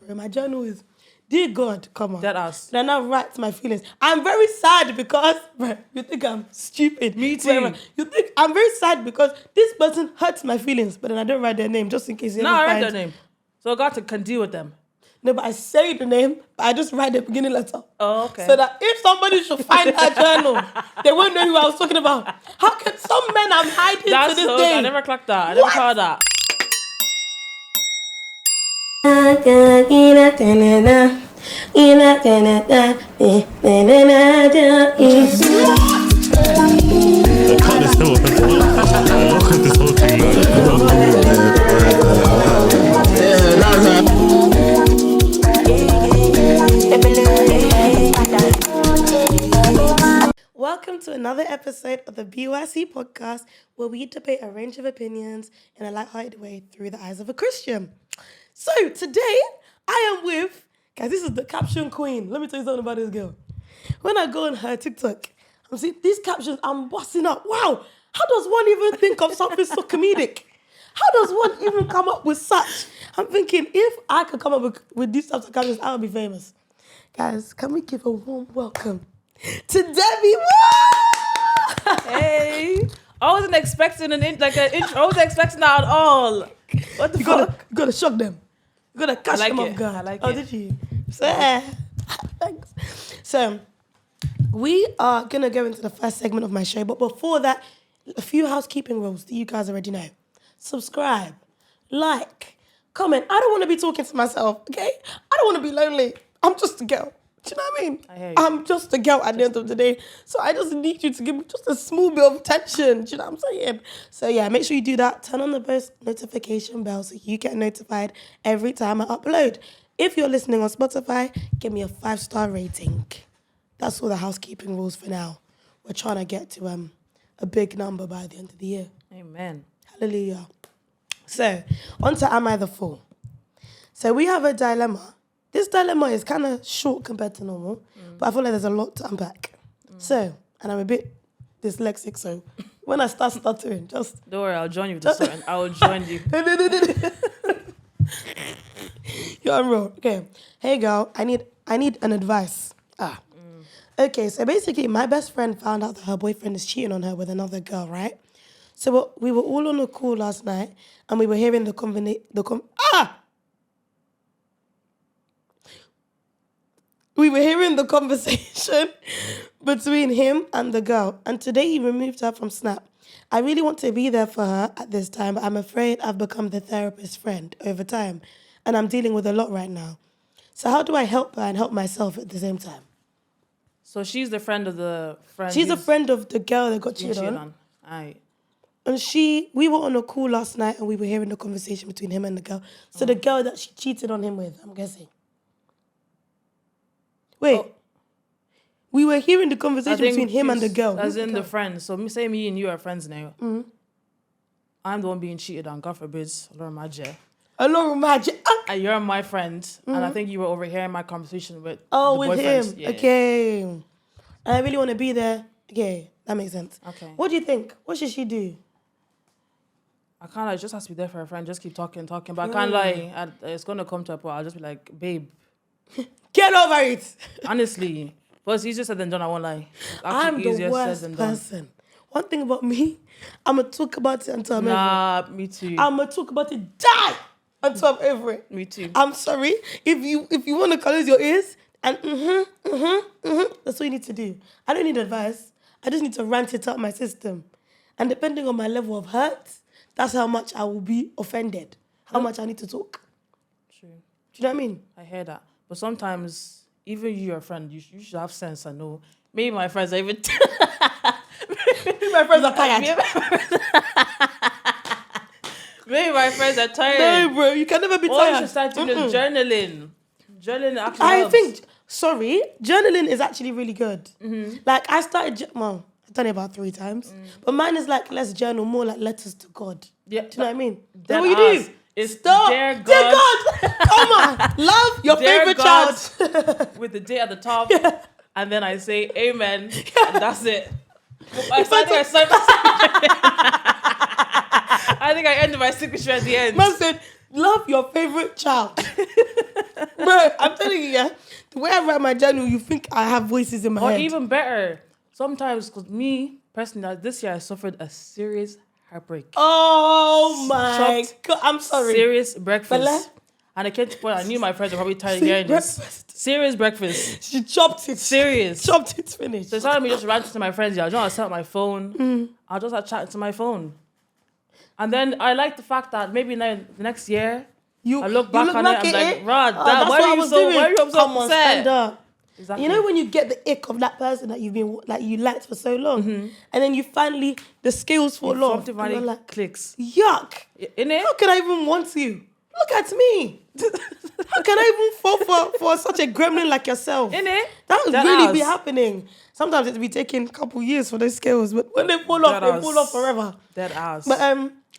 bro. My journal is, dear God, come on. Dead ass. Then I write my feelings. I'm very sad because, bro, you think I'm stupid. Me too. Whatever. You think I'm very sad because this person hurts my feelings, but then I don't write their name just in case. No, I read their name. So God can deal with them. No, but I say the name, but I just write the beginning letter. Oh, okay. So that if somebody should find her journal, they won't know who I was talking about. How can some men I'm hiding That's to this so day? I never clocked that. I never thought that. Welcome to another episode of the bycpodcast, where we debate a range of opinions in a light-hearted way through the eyes of a Christian. So today, I am with, guys, this is the caption queen. Let me tell you something about this girl. When I go on her TikTok, I'm seeing these captions, I'm busting up. Wow, how does one even think of something so comedic? How does one even come up with such? I'm thinking, if I could come up with these types of captions, I would be famous. Guys, can we give a warm welcome to Debbie? Hey, I wasn't expecting an intro. I wasn't expecting that at all. What the fuck? You gotta shock them. You gotta catch them off guard. I like it. it. Did you? So, thanks. So, we are gonna go into the first segment of my show, but before that, a few housekeeping rules that you guys already know. Subscribe, like, comment. I don't want to be talking to myself, okay? I don't want to be lonely. I'm just a girl. Do you know what I mean? I hear you. I'm just a girl at the end of the day. So I just need you to give me just a small bit of attention. Do you know what I'm saying? So yeah, make sure you do that. Turn on the post notification bell so you get notified every time I upload. If you're listening on Spotify, give me a 5-star rating. That's all the housekeeping rules for now. We're trying to get to a big number by the end of the year. Amen. Hallelujah. So, on to Am I the Fool? So we have a dilemma. This dilemma is kind of short compared to normal, but I feel like there's a lot to unpack. So, and I'm a bit dyslexic, so when I start stuttering, just... Don't worry, I'll join you with the certain. I will join you. You're on roll. Okay. Hey, girl, I need an advice. Okay, so basically, my best friend found out that her boyfriend is cheating on her with another girl, right? So we were all on a call last night, and we were hearing We were hearing the conversation between him and the girl, and today he removed her from Snap. I really want to be there for her at this time, but I'm afraid I've become the therapist friend over time, and I'm dealing with a lot right now. So how do I help her and help myself at the same time? So she's the friend of the friend. She's a friend of the girl that got cheated on. Aye. And we were on a call last night, and we were hearing the conversation between him and the girl. So the girl that she cheated on him with, I'm guessing. Wait, we were hearing the conversation between him and the girl. As in the friends. So say me and you are friends now. Mm-hmm. I'm the one being cheated on. God forbid. Hello, magic. And you're my friend. And I think you were overhearing my conversation with with him. Yeah. Okay. And I really want to be there. Okay, that makes sense. Okay. What do you think? What should she do? I kind of just have to be there for a friend. Just keep talking. But I can't lie. It's going to come to a point. I'll just be like, babe. Get over it. Honestly. But it's easier said than done, I won't lie. I'm the worst person. One thing about me, I'm going to talk about it until I'm over it. Me too. I'm going to talk about it, die, until I'm over it. Me too. I'm sorry. If you want to close your ears and that's what you need to do. I don't need advice. I just need to rant it out my system. And depending on my level of hurt, that's how much I will be offended. How much I need to talk. True. Do you know what I mean? I hear that. But sometimes, even you, your friend, you should have sense and know. Maybe my friends are even... Maybe my friends are tired. Maybe my friends are tired. No, bro, you can never be tired. You should start doing is journaling. Journaling actually helps. Journaling is actually really good. Mm-hmm. Like, I've done it about 3 times. But mine is like less journal, more like letters to God. Yeah. Do you know what I mean? That's what you do. It's Stop. Dear God. Dear God. Come on. Love your favorite God, child. With the day at the top. Yeah. And then I say amen. Yeah. And that's it. I think I ended my signature at the end. Man said, love your favorite child. No, I'm telling you, yeah. The way I write my journal, you think I have voices in my Or head. even better, sometimes, because me, personally, this year I suffered a serious heartbreak. Oh my Chopped God. I'm sorry. Serious breakfast. Bella? And I came to the point, I knew my friends were probably tired of See, hearing this. breakfast. Serious breakfast. She chopped it. Serious. Chopped it, finished. So instead of me just ranting to my friends, yeah, I just want to set up my phone. I'll just start chatting to my phone. And then I like the fact that maybe now the next year, I look back on it, I'm like, Rod, that's why what I are you was so doing. why are you so Come on, upset? stand up. Exactly. You know when you get the ick of that person that you've been like you liked for so long, and then you finally the scales fall off. Something finally Like, clicks. yuck! Innit? How can I even want you? Look at me. How can I even fall for such a gremlin like yourself? Innit? That would Dead really ass. be happening. Sometimes it'd be taking a couple years for those scales, but when they fall off, they fall off forever. Dead ass. But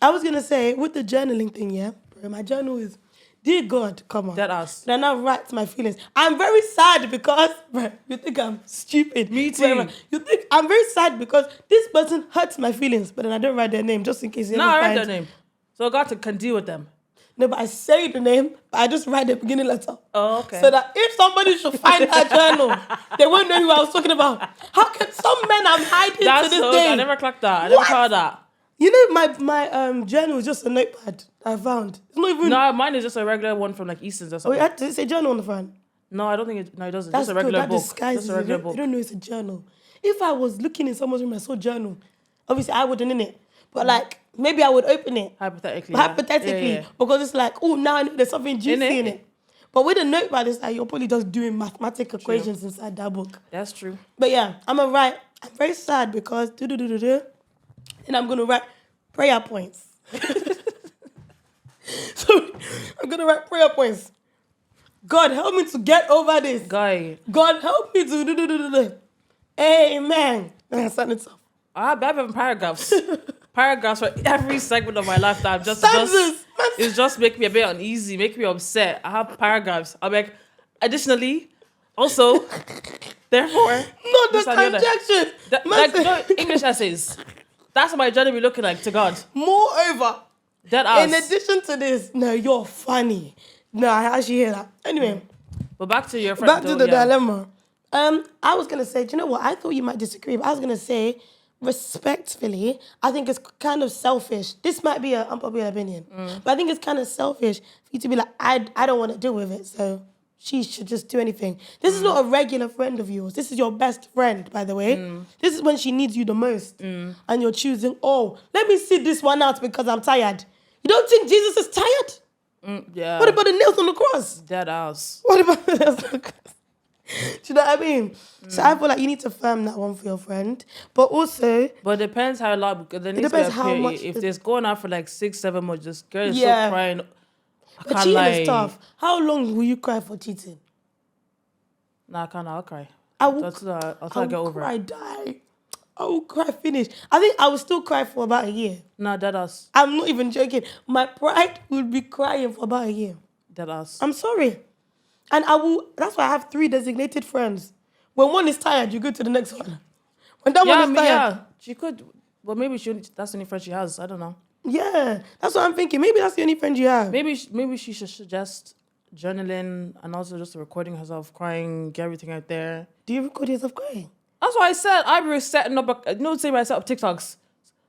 I was gonna say with the journaling thing, yeah, bro, my journal is, dear God, come on. Dead ass. Then I write my feelings. I'm very sad because, bro, you think I'm stupid. Me too. Whatever. You think I'm very sad because this person hurts my feelings, but then I don't write their name just in case you No, ever I read find. their name. So I got to can deal with them. No, but I say the name, but I just write the beginning letter. Oh, okay. So that if somebody should find her journal, they won't know who I was talking about. How can some men I'm hiding That's to this so, day? I never clocked that. I never What? thought of that. You know, my journal is just a notepad I found. It's not even. No, mine is just a regular one from like Easton's or Oh, something. does it say journal on the front? No, I don't think it. No, it doesn't. That's Just a good. regular That book. disguises Just a regular it. book. They don't know it's a journal. If I was looking in someone's room and I saw journal, obviously I wouldn't in it. But like maybe I would open it. Hypothetically. Hypothetically, Yeah. because it's like, oh, now I know there's something juicy Innit? in it. But with a notepad, it's like you're probably just doing mathematical equations inside that book. That's true. But yeah, I'm very sad because and I'm gonna write prayer points. So I'm gonna write prayer points. God help me to get over this. Guy, God help me to Amen. And I send it off. I have paragraphs. Paragraphs for every segment of my life that I'm it's just make me a bit uneasy, make me upset. I have paragraphs. I'm like, additionally, also, therefore, No, the this and the other. conjectures. Like no, English essays. That's what my journey be looking like to God. Moreover, Dead ass. in addition to this, no, you're funny. No, I actually hear that. Anyway, But back to your friend. back to the dilemma. I was gonna say, do you know what? I thought you might disagree, but I was gonna say, respectfully, I think it's kind of selfish. This might be an unpopular opinion, but I think it's kind of selfish for you to be like, I don't want to deal with it, so she should just do anything. This is not a regular friend of yours. This is your best friend, by the way. This is when she needs you the most, and you're choosing, oh, let me sit this one out because I'm tired. You don't think Jesus is tired? Yeah. What about the nails on the cross? Dead ass. What about the nails on the cross? Do you know what I mean? So I feel like you need to firm that one for your friend. But also... But it depends how long, because there needs to be depends a how period. much If the- it's going on for like 6-7 months, this girl is Yeah. so crying. I But can't cheating lie. is tough. How long will you cry for cheating? Nah, I can't. I'll cry. I will, I'll try to get over cry, it. die. I will cry, finish. I think I will still cry for about a year. Nah, dead ass. I'm not even joking. My pride will be crying for about a year. Dead ass. I'm sorry. And that's why I have 3 designated friends. When one is tired, you go to the next one. When that one is tired. Yeah, she could. But maybe that's the only friend she has. I don't know. Yeah, that's what I'm thinking. Maybe that's the only friend you have. Maybe she should suggest journaling and also just recording herself crying, get everything out there. Do you record yourself crying? That's what I said. I was setting up, say when I set up TikToks,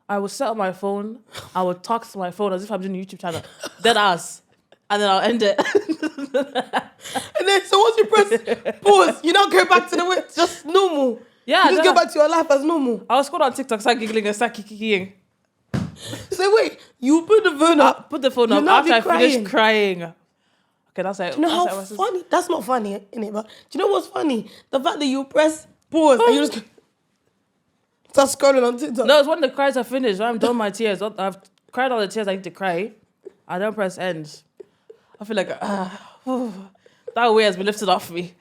I would set up my phone, I would talk to my phone as if I'm doing a YouTube channel. Dead ass. And then I'll end it. And then, so once you press pause, you don't go back to the way, just normal. Yeah. You just go back to your life as normal. I was scrolling on TikTok, start giggling and start kicking. So wait, you put the phone up. Put the phone You up now after I be finished crying. Okay, that's it. Do you know how funny? That's not funny, innit? But do you know what's funny? The fact that you press pause and you just start scrolling on TikTok. No, it's when the cries are finished. When I'm done my tears. I've cried all the tears I need to cry. I don't press end. I feel like that weight has been lifted off me.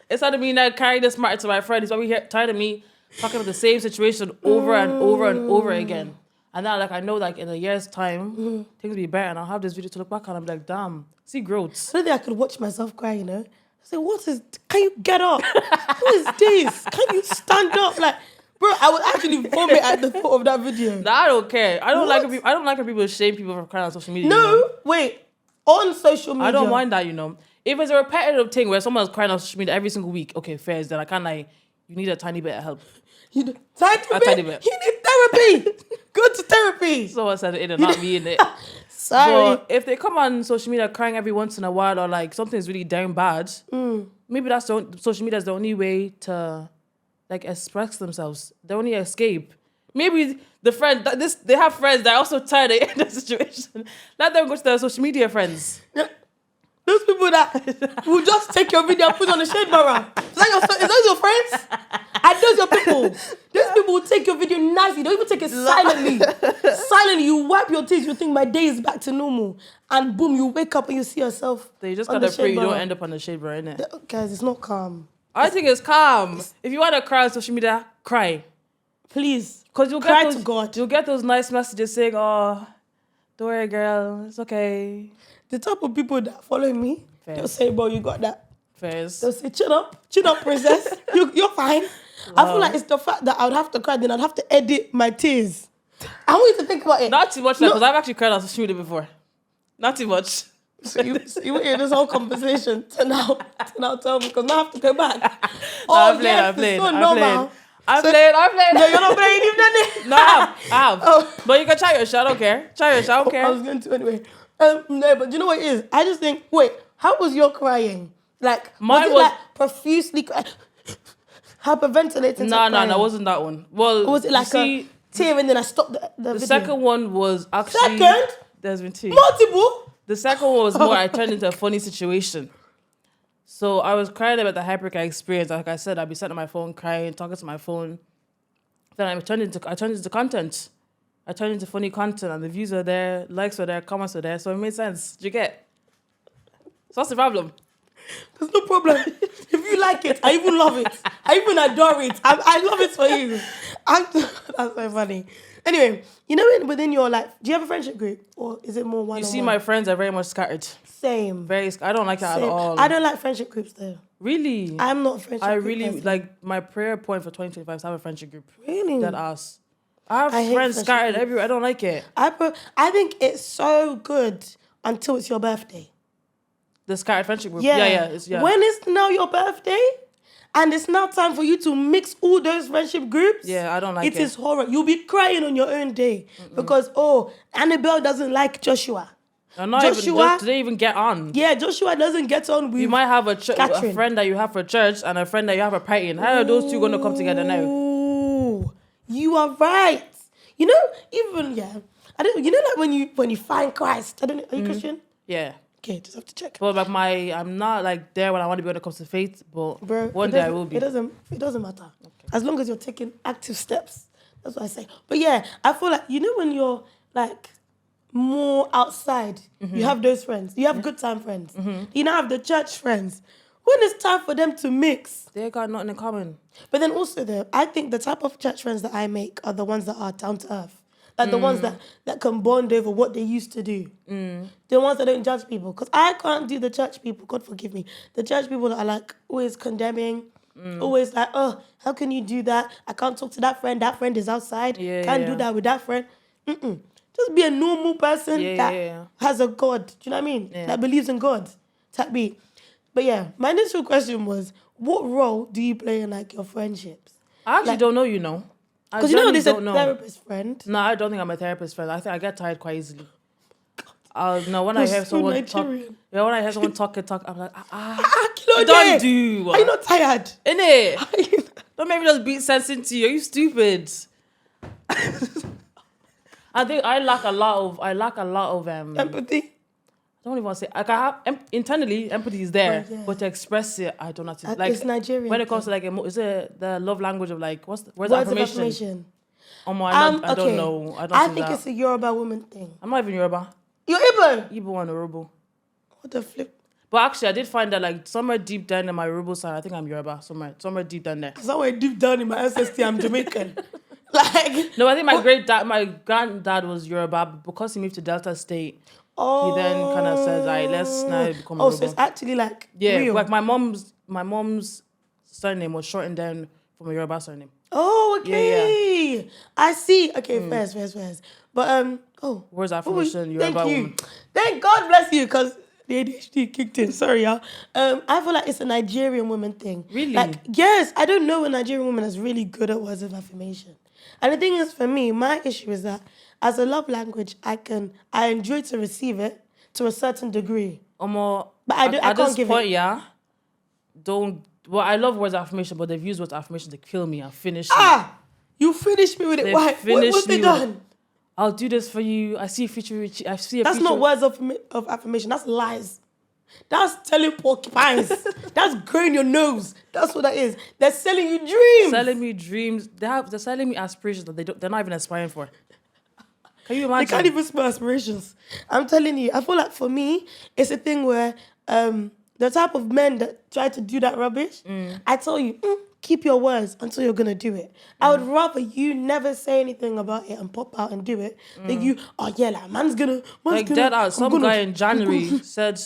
Instead of me now carrying this matter to my friend, he's probably tired of me talking about the same situation over and over and over again. And now, like, I know, like, in a year's time, things will be better, and I'll have this video to look back on. I'm like, damn, see growth. I don't think I could watch myself cry, you know? I say, can you get up? Who is this? Can you stand up? Like, bro, I would actually vomit at the thought of that video. Nah, I don't care. I don't What? like when people shame people for crying on social media. No, you know? wait. On social media. I don't mind that, you know. If it's a repetitive thing where someone's crying on social media every single week, okay, fair, then I can't like, you need a tiny bit of help. You need therapy? A tiny bit. You need therapy. Go to therapy. Someone said it, not me in it. Sorry. But if they come on social media crying every once in a while or like something's really down bad, maybe that's social media is the only way to like express themselves. The only escape. Maybe the friend they have friends that are also tired in the situation. Let them go to their social media friends. Yeah. Those people that will just take your video and put on the shade mirror. Is that your friends? Are those your people? Those people will take your video nicely. Don't even take it silently. Silently, you wipe your teeth. You think my day is back to normal, and boom, you wake up and you see yourself. So you just on gotta the pray shade you don't mirror. end up on the shade mirror, innit? Guys, it's not calm. I think it's calm. If you want to cry on social media, cry. Please, Because you'll cry get those, to God. You'll get those nice messages saying, "Oh, don't worry, girl, it's okay." The type of people that follow me, Fair. they'll say, "Bro, you got that." Fairs. They'll say, chin up, princess. You're fine. I feel like it's the fact that I would have to cry, then I'd have to edit my tears. I want you to think about it. Not too much, because I've actually cried on social media before. Not too much. So you hear this whole conversation to now tell me, because now I have to go back. I'm playing. No, you're not playing. You've done it. No, I have. Oh. But you can try your shot, I don't care. Try your shot, I don't I care. was going to anyway. No, but do you know what it is? I just think, wait, how was your crying? Like, Mine was it was- like profusely crying? Hyperventilating? No, it wasn't that one. Well, Or was it like a tear and then I stopped the the video? second one was actually... Second? There's been two. Multiple? The second one was more, I turned into a funny situation. So I was crying about the hypercar experience. Like I said, I'd be sitting on my phone crying, talking to my phone. Then I turned into content. I turned into funny content, and the views are there, likes are there, comments are there. So it made sense. Do you get? So what's the problem? There's no problem. If you like it, I even love it. I even adore it. I love it for you. That's so funny. Anyway, you know, within your life, do you have a friendship group, or is it more one-on-one? You see, my friends are very much scattered. Same. I don't like that Same. at all. I don't like friendship groups though. Really? I'm not a friendship I group really person. like my prayer point for 2025 is to have a friendship group. Really? That ass. I have I hate friends friendship scattered groups. everywhere. I don't like it. I think it's so good until it's your birthday. The scattered friendship group. Yeah. Yeah. When it's now your birthday, and it's now time for you to mix all those friendship groups. Yeah, I don't like it. It is horror. You'll be crying on your own day because Annabelle doesn't like Joshua. I'm not Joshua- do they even get on? Yeah, Joshua doesn't get on with You might have a Catherine. friend that you have for church and a friend that you have for partying. How are those two going to come together now? Ooh, you are right. You know, even I don't. You know, like when you find Christ. I don't know. Are you Christian? Yeah. Okay, just have to check. But like I'm not like there when I want to be when it comes to faith, but Bro, one it day I doesn't- will be. It doesn't matter. As long as you're taking active steps. That's what I say. But yeah, I feel like, you know, when you're like more outside, you have those friends. You have good time friends. You now have the church friends. When it's time for them to mix. They got nothing in common. But then also I think the type of church friends that I make are the ones that are down to earth. Like the ones that can bond over what they used to do. The ones that don't judge people. Because I can't do the church people, God forgive me. The church people that are like always condemning, always like, oh, how can you do that? I can't talk to that friend is outside. Can't do that with that friend. Just be a normal person that has a God. Do you know what I mean? Yeah. That believes in God. Type B. But yeah, my initial question was, what role do you play in like your friendships? I actually don't know, you know. Because you know genuinely there's a don't know. therapist friend. No, I don't think I'm a therapist friend. I think I get tired quite easily. No, when I You're hear so someone talk, Nigerian. when I hear someone talk, I'm like, Kilo you don't day. do. Are you not tired? Innit? Don't make me just beat sense into you. Are you stupid? I think I lack a lot of Empathy. I don't even want to say, like, I have internally empathy is there, Oh, yeah. but to express it, I don't know. How to, like, It's Nigerian. when it comes to like, is it the love language of like, where's the Words of affirmation? affirmation. I don't Okay. know. I don't I do think that. it's a Yoruba woman thing. I'm not even Yoruba. You're Igbo. Igbo and Yoruba. What the flip? But actually, I did find that like somewhere deep down in my Yoruba side, I think I'm Yoruba. Somewhere deep down there. Somewhere deep down in my ancestry, I'm Jamaican. Like, No, I think my granddad was Yoruba, but because he moved to Delta State, he then kind of said, "Alright, let's now become oh, Yoruba." so it's actually like Yeah, real. like my mom's surname was shortened down from a Yoruba surname. Oh, okay. Yeah. I see. Okay, fairs. But Where's oh, affirmation? Yoruba thank you. woman. Thank God bless you, because The ADHD kicked in. Sorry, y'all. I feel like it's a Nigerian woman thing. Really? Like, yes, I don't know a Nigerian woman that's really good at words of affirmation. And the thing is, for me, my issue is that as a love language, I enjoy to receive it to a certain degree. More, But I at can't this give point, it. yeah. Don't. Well, I love words of affirmation, but they've used words of affirmation to kill me and finish me. You finished me with it. They Why? finished What's they me with done? I'll do this for you. I see a future with you. I see a That's future. not words of affirmation. That's lies. That's telling porcupines. That's growing your nose. That's what that is. They're selling you dreams. Selling me dreams. They're selling me aspirations that they're not even aspiring for. Can you They imagine? can't even spell aspirations. I'm telling you, I feel like for me, it's a thing where the type of men that try to do that rubbish, I tell you, keep your words until you're going to do it. I would rather you never say anything about it and pop out and do it than you, like, man's gonna. Like that out. Some guy in January said,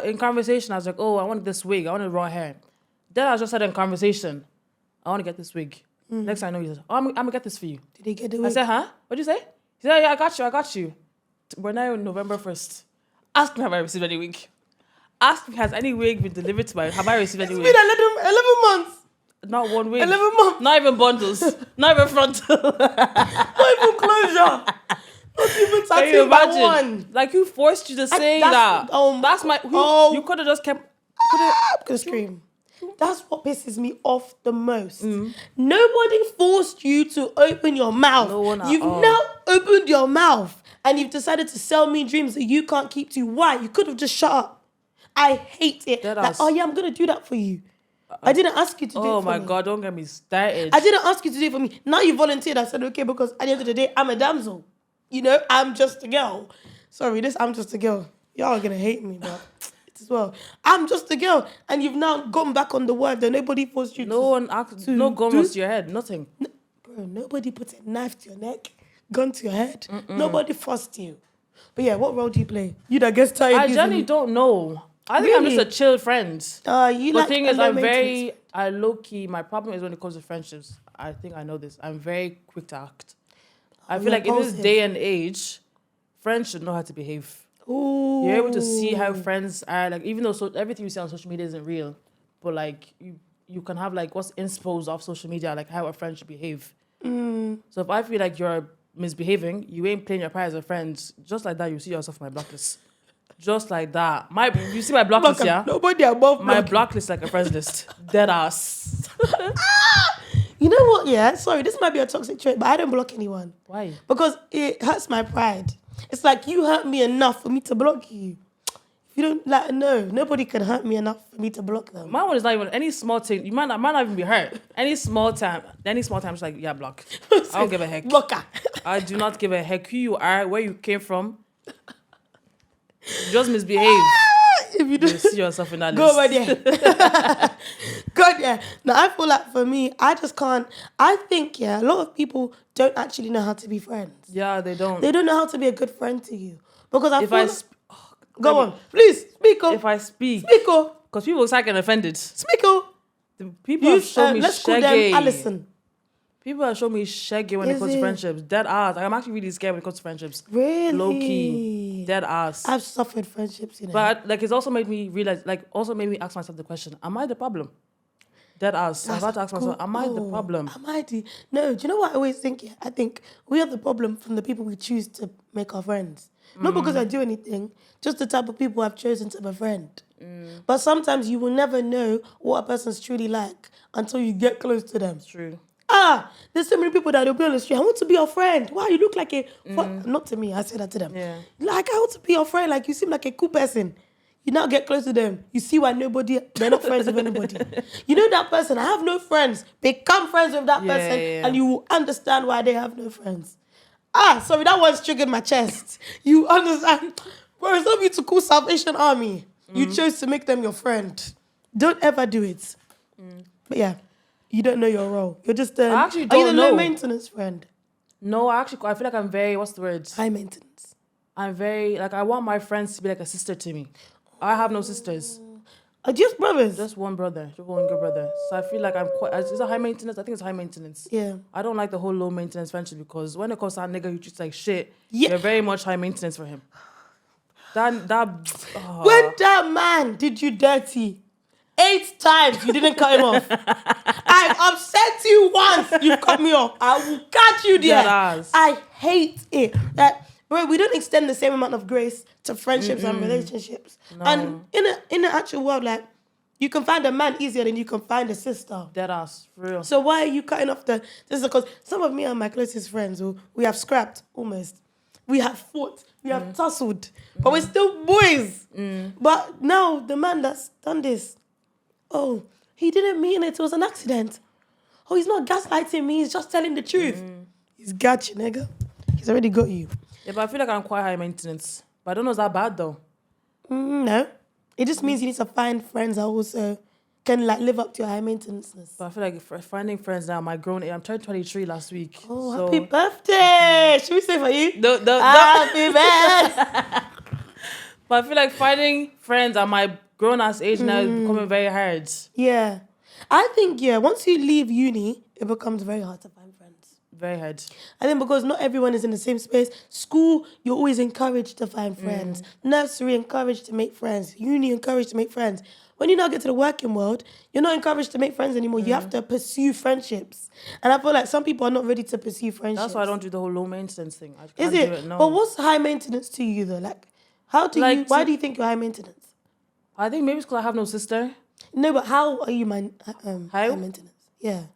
in conversation, I was like, oh, I want this wig. I want raw hair. Then I just said in conversation, I want to get this wig. Next thing I know, he says, oh, I'm going to get this for you. Did he get the wig? I said, huh? What'd you say? He said, yeah, I got you. We're now in November 1st. Ask me, have I received any wig? Ask me, has any wig been delivered to my... Have I received any It's wig? been 11 months. Not one wig. 11 months. Not even bundles. Not even frontal. Not even closure. Not even Can you tattoo by imagine? one. Like, who forced you to say that? That's my... You could have just kept... I'm gonna scream. That's what pisses me off the most. Nobody forced you to open your mouth. No one at You've all. now opened your mouth and you've decided to sell me dreams that you can't keep to. Why? You could have just shut up. I hate it. I'm gonna do that for you. I didn't ask you to do it for me. Oh my God, don't get me started. I didn't ask you to do it for me. Now you volunteered. I said, okay, because at the end of the day, I'm a damsel. You know, I'm just a girl. Sorry, I'm just a girl. Y'all are gonna hate me, but it's as well. I'm just a girl. And you've now gone back on the word that nobody forced you to. No one asked, no gun was to your head, nothing. Bro, nobody put a knife to your neck, gun to your head. Nobody forced you. But yeah, what role do you play? You that gets tired I easily. genuinely don't know. I think I'm just a chill friend. The thing is, I low-key, my problem is when it comes to friendships, I think I know this, I'm very quick to act. I feel like in this day and age, friends should know how to behave. Ooh. You're able to see how friends are, like, even though everything you see on social media isn't real, but like, you can have like, what's inspos off social media, like how a friend should behave. So if I feel like you're misbehaving, you ain't playing your part as a friend, just like that, you see yourself on my blacklist. Just like that. You see my blacklist, yeah? Nobody above my blacklist like a friends list. Dead ass. You know what? Yeah, sorry, this might be a toxic trait, but I don't block anyone. Why? Because it hurts my pride. It's like you hurt me enough for me to block you. If you don't nobody can hurt me enough for me to block them. My one is not even any small thing. You might not even be hurt. Any small time, it's like, yeah, block. I don't give a heck. Blocker. I do not give a heck who you are, where you came from. Just misbehave. If you do see yourself in that go list. over there. God, yeah. Now, I feel like for me, I just can't. I think, a lot of people don't actually know how to be friends. Yeah, they don't. They don't know how to be a good friend to you. Because Go on. Please, speak up. If I speak. Speak up. Because people start getting offended. Speak up. The people have shown me let's call shaggy. them Alison. People have shown me shaggy when it comes to friendships. Dead ass. Like, I'm actually really scared when it comes to friendships. Really? Low key. Dead ass. I've suffered friendships, you know. But like, it's also made me realize, like, also made me ask myself the question: am I the problem? Dead ass. I've had to ask myself: am I the problem? No, do you know what I always think? Yeah? I think we are the problem from the people we choose to make our friends. Not because I do anything, just the type of people I've chosen to be a friend. But sometimes you will never know what a person's truly like until you get close to them. It's true. There's so many people that will be on the street. I want to be your friend. Wow, you look like a... Not to me, I said that to them. Yeah. Like, I want to be your friend. Like, you seem like a cool person. You now get close to them. You see why they're not friends with anybody. You know that person, I have no friends. Become friends with that person and you will understand why they have no friends. Sorry, that one's triggered my chest. You understand? Bro, it's not you to call Salvation Army. You chose to make them your friend. Don't ever do it. But yeah. You don't know your role. You're just I actually don't are you the know. low maintenance friend? No, I feel like I'm very, what's the word? High maintenance. I'm very, like, I want my friends to be like a sister to me. I have no sisters. Just brothers? Just one brother. Just one good brother. So I feel like I'm quite, is it high maintenance? I think it's high maintenance. Yeah. I don't like the whole low maintenance friendship because when it comes to that nigga who treats like shit, you're very much high maintenance for him. When that man did you dirty 8 times, you didn't cut him off. I've upset you once, you've cut me off. I will catch you there. I hate it. That bro, we don't extend the same amount of grace to friendships and relationships. No. And in the actual world, like, you can find a man easier than you can find a sister. Dead ass, for real. So why are you cutting off this is because some of me and my closest friends, we have scrapped almost. We have fought. We have tussled. But we're still boys. But now the man that's done this, oh, he didn't mean it. It was an accident. Oh, he's not gaslighting me. He's just telling the truth. He's got you, nigga. He's already got you. Yeah, but I feel like I'm quite high maintenance. But I don't know is that bad, though. No. It just means you need to find friends that also can, like, live up to your high maintenance. But I feel like finding friends now, I'm turned 23 last week. Oh, so. happy birthday. Should we say for you? No. Happy birthday. But I feel like finding friends at my grown-ass age now is becoming very hard. Yeah. I think, once you leave uni, it becomes very hard to find friends. Very hard. I think because not everyone is in the same space. School, you're always encouraged to find friends. Nursery, encouraged to make friends. Uni, encouraged to make friends. When you now get to the working world, you're not encouraged to make friends anymore. You have to pursue friendships. And I feel like some people are not ready to pursue friendships. That's why I don't do the whole low maintenance thing. I Is can't it? do it, no. But what's high maintenance to you though? Like, why do you think you're high maintenance? I think maybe it's because I have no sister. No, but how are you high maintenance? Yeah.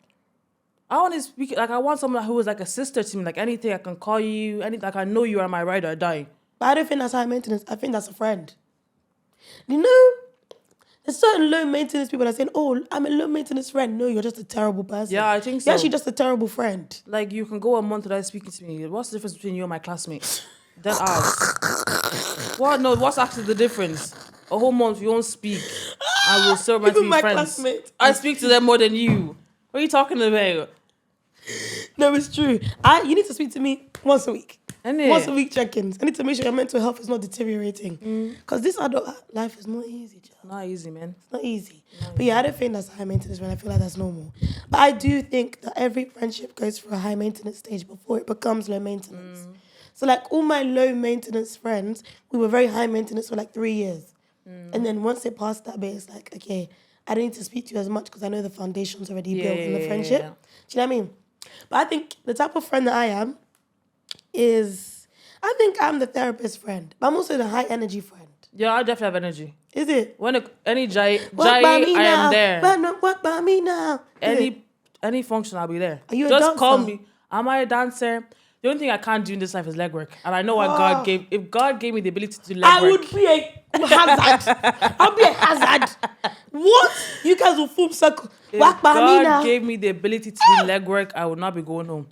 I want to speak, like, I want someone who is like a sister to me. Like, anything I can call you, like, I know you are my ride or die. But I don't think that's high maintenance. I think that's a friend. You know, there's certain low maintenance people that are saying, oh, I'm a low maintenance friend. No, you're just a terrible person. Yeah, I think so. You're actually just a terrible friend. Like, you can go a month without speaking to me. What's the difference between you and my classmates? Dead ass. What? No, what's actually the difference? A whole month you won't speak. I will still be my friends. classmate. I speak to them more than you. What are you talking about? No, it's true. You need to speak to me once a week. Once a week check-ins. I need to make sure your mental health is not deteriorating. Because this adult life is not easy, child. Not easy, man. It's not easy. But yeah, I don't think that's high maintenance when I feel like that's normal. But I do think that every friendship goes through a high maintenance stage before it becomes low maintenance. So like all my low maintenance friends, we were very high maintenance for like 3 years. And then once it passed that bit, it's like, okay, I don't need to speak to you as much because I know the foundation's already built in the friendship. Yeah. Do you know what I mean? But I think the type of friend that I am is, I think I'm the therapist friend, but I'm also the high energy friend. Yeah, I definitely have energy. Is it? When any jai, I am there. Walk by me now. Any function, I'll be there. Are you a Just dancer? call me. Am I a dancer? The only thing I can't do in this life is legwork. And I know what God gave. If God gave me the ability to do legwork, I would be a hazard. I'll be a hazard. What? You guys will full circle. if Walk by me now. God gave me the ability to do legwork, I would not be going home.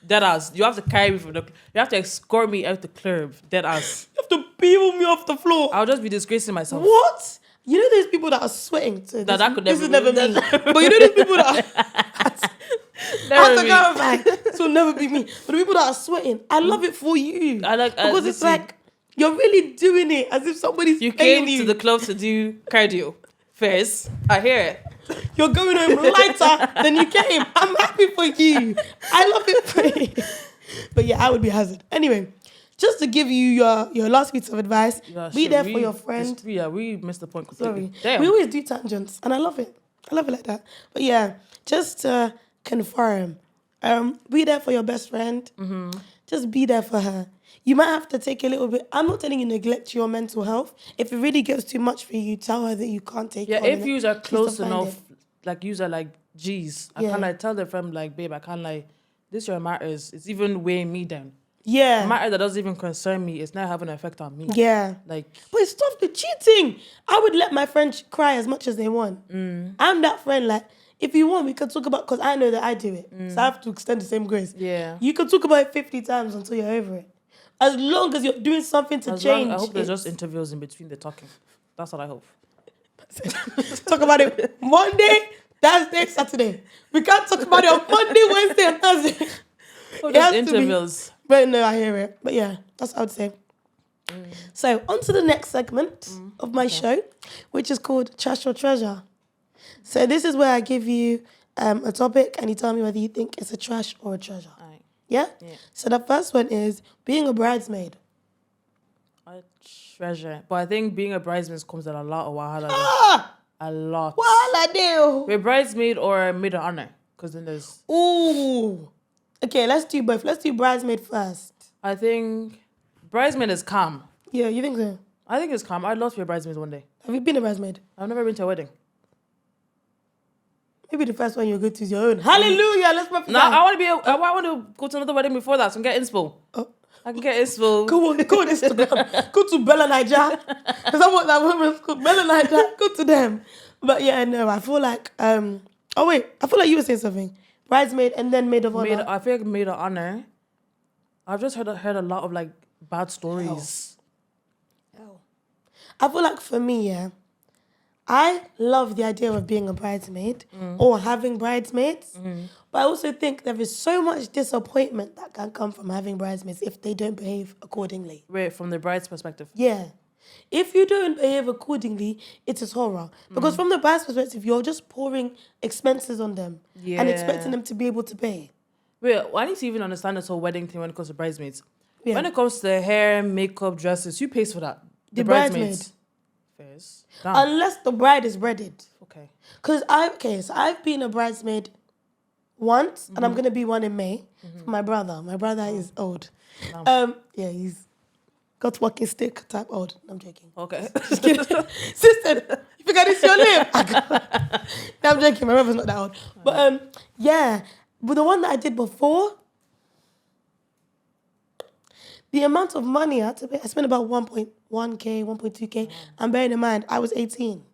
Dead ass. You have to carry me from you have to escort me out the club. Dead ass. You have to peel me off the flour. I'll just be disgracing myself. What? You know there's people that are sweating. So That could this never is never be. me. But you know there's people that are... I have to clarify. This will never be me. But the people that are sweating, I love it for you. I like because it's like you're really doing it as if somebody's you paying came to the club to do cardio. First, I hear it. You're going home lighter than you came. I'm happy for you. I love it for you. But yeah, I would be hazard. Anyway, just to give you your last piece of advice, be there for your friend. We missed the point completely. Sorry. Damn. We always do tangents, and I love it. I love it like that. But yeah, just to confirm, be there for your best friend. Just be there for her. You might have to take a little bit. I'm not telling you neglect your mental health. If it really gets too much for you, tell her that you can't take it. Yeah, if you are close enough, it. like you are like, geez, I can't like tell the friend like, babe, I can't like, this your matters. It's even weighing me down. Yeah. A matter that doesn't even concern me, it's not having an effect on me. Yeah. Like, but it's stop the cheating. I would let my friends cry as much as they want. I'm that friend, like, if you want, we can talk about, because I know that I do it. So I have to extend the same grace. Yeah. You can talk about it 50 times until you're over it. As long as you're doing something to change. I hope there's just intervals in between the talking. That's what I hope. Talk about it Monday, Thursday, Saturday. We can't talk about it on Monday, Wednesday, and Thursday. Oh, there's intervals. But no, I hear it. But yeah, that's what I would say. So, on to the next segment of my show, which is called Trash or Treasure. So, this is where I give you a topic and you tell me whether you think it's a trash or a treasure. Right. Yeah? So, the first one is being a bridesmaid. treasure. But I think being a bridesmaid comes with a lot of wahala. Ah! A lot. Wahala deal. We're bridesmaid or maid of honor. Because then there's... Ooh. Okay, let's do both. Let's do bridesmaid first. I think bridesmaid is calm. Yeah, you think so? I think it's calm. I'd love to be a bridesmaid one day. Have you been a bridesmaid? I've never been to a wedding. Maybe the first one you go to is your own. Hallelujah. Let's prophesy. No, I want to go to another wedding before that so I can get inspo. Oh. I can get inspo. Go on Instagram. Go to Bella Niger. Because I want that woman's called Bella Niger. Go to them. But yeah, no, I feel like oh wait, I feel like you were saying something. Bridesmaid and then maid of honor. I feel like maid of honor. I've just heard a lot of like bad stories. I feel like for me, yeah, I love the idea of being a bridesmaid or having bridesmaids. But I also think there is so much disappointment that can come from having bridesmaids if they don't behave accordingly. Wait, from the bride's perspective. Yeah. If you don't behave accordingly, it is horror. Because from the bride's perspective, you're just pouring expenses on them and expecting them to be able to pay. Wait, I need to even understand this whole wedding thing when it comes to bridesmaids. Yeah. When it comes to hair, makeup, dresses, who pays for that? The bridesmaid. Fairs. Unless the bride is wedded. Okay. So I've been a bridesmaid once, and I'm going to be one in May for my brother. My brother is old. Yeah, he's got walking stick type old. I'm joking. Okay. Just kidding. Sister, you think this your name? No, I'm joking. My brother's not that old. But yeah, but the one that I did before, the amount of money I had to pay, I spent about 1.1K, 1.2K. And bearing in mind, I was 18.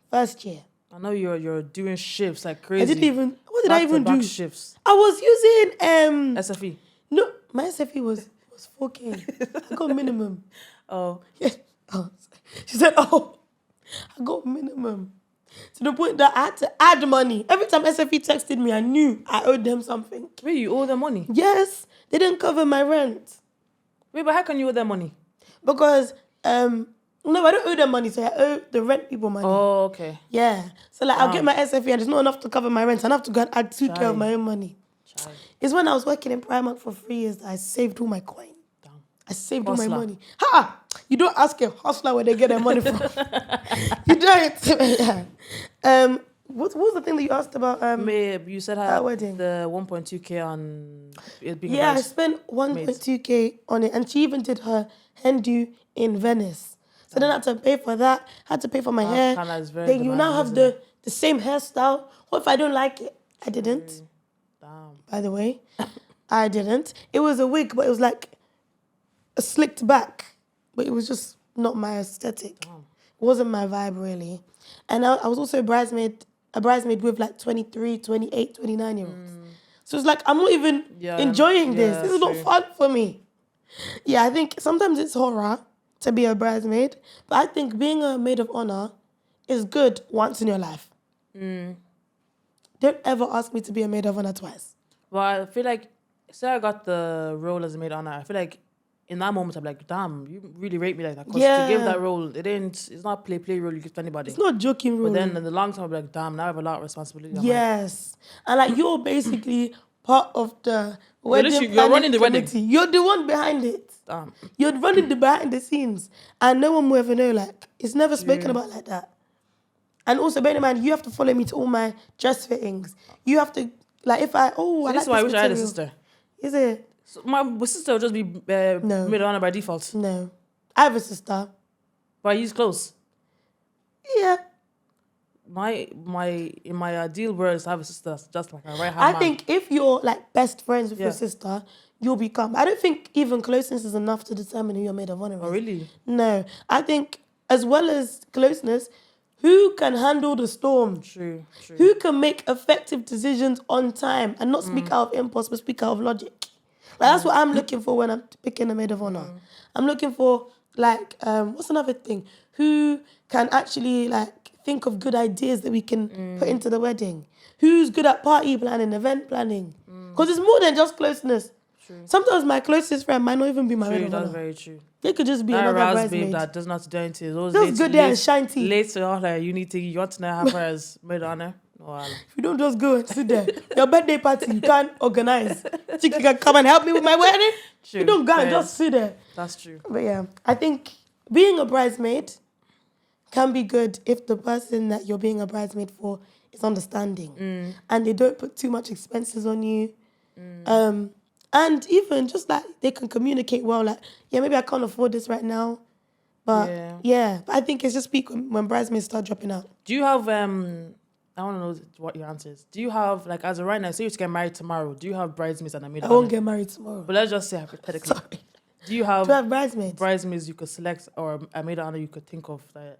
First year. I know you're doing shifts like crazy. I didn't even, what did I even do? Shifts. I was using, SFE. No, my SFE was 4K. I got minimum. Oh. Yeah. Oh. She said, oh, I got minimum. To the point that I had to add money. Every time SFE texted me, I knew I owed them something. Wait, you owe them money? Yes. They didn't cover my rent. Wait, but how can you owe them money? Because, no, I don't owe them money, so I owe the rent people money. Oh, okay. Yeah. So, like, I'll get my SFE and it's not enough to cover my rent. And I have to go and add 2K of my own money. It's when I was working in Primark for 3 years that I saved all my coin. Damn. I saved all my money. Ha! You don't ask a hustler where they get their money from. You don't. Yeah. What was the thing that you asked about? You said how wedding. The 1.2K on it being I spent 1.2K on it, and she even did her hen do in Venice. So then I had to pay for that. Had to pay for my hair. Then you now have the same hairstyle. What if I don't like it? I didn't. Damn. By the way, I didn't. It was a wig, but it was like a slicked back, but it was just not my aesthetic. Damn. It wasn't my vibe really. And I was also a bridesmaid with like 23, 28, 29-year-olds. So it's like, I'm not even enjoying this. This is not fun for me. Yeah, I think sometimes it's horror to be a bridesmaid, but I think being a maid of honor is good once in your life. Don't ever ask me to be a maid of honor twice. Well, I feel like, say I got the role as a maid of honor, I feel like in that moment, I'm like, damn, you really rate me like that. Because to give that role, it's not play role you give to anybody. It's not joking role. But then in the long term, I'll be like, damn, now I have a lot of responsibility. Yes. And like, you're basically part of the wedding you're running the wedding. You're the one behind it. Damn. You're running the behind the scenes. And no one will ever know, like, it's never spoken about like that. And also, bear in mind, you have to follow me to all my dress fittings. You have to, like, if I like this is why I wish I had a sister. Is it? So my sister would just be maid of honor by default. No. I have a sister. But he's close. Yeah. In my ideal world is to have a sister that's just like a right hand I man. think if you're like best friends with your sister, you'll become. I don't think even closeness is enough to determine who your maid of honor is. Oh, really? No. I think as well as closeness, who can handle the storm? True. Who can make effective decisions on time and not speak out of impulse, but speak out of logic? Like, that's what I'm looking for when I'm picking a maid of honor. I'm looking for, like, what's another thing? Who can actually, like, think of good ideas that we can put into the wedding? Who's good at party planning, event planning? Because it's more than just closeness. True. Sometimes my closest friend might not even be my maid of honor. That's very true. They could just be another bridesmaid. Babe that does not do anything. Just go there and shine tea. Later on, like, you want to know how far as maid of honor. No, if you don't just go and sit there, your birthday party you can't organize. Chicky can come and help me with my wedding. True. You don't go and just sit there. That's true. But yeah, I think being a bridesmaid can be good if the person that you're being a bridesmaid for is understanding and they don't put too much expenses on you. And even just like they can communicate well, like, yeah, maybe I can't afford this right now. But but I think it's just peak when bridesmaids start dropping out. Do you have I want to know what your answer is. Do you have, like, as of right now, say you get married tomorrow, do you have bridesmaids and a maid I of won't honor? get married tomorrow. But let's just say hypothetically. Sorry. Do you have Do I have bridesmaids? bridesmaids you could select or a maid of honor you could think of? That...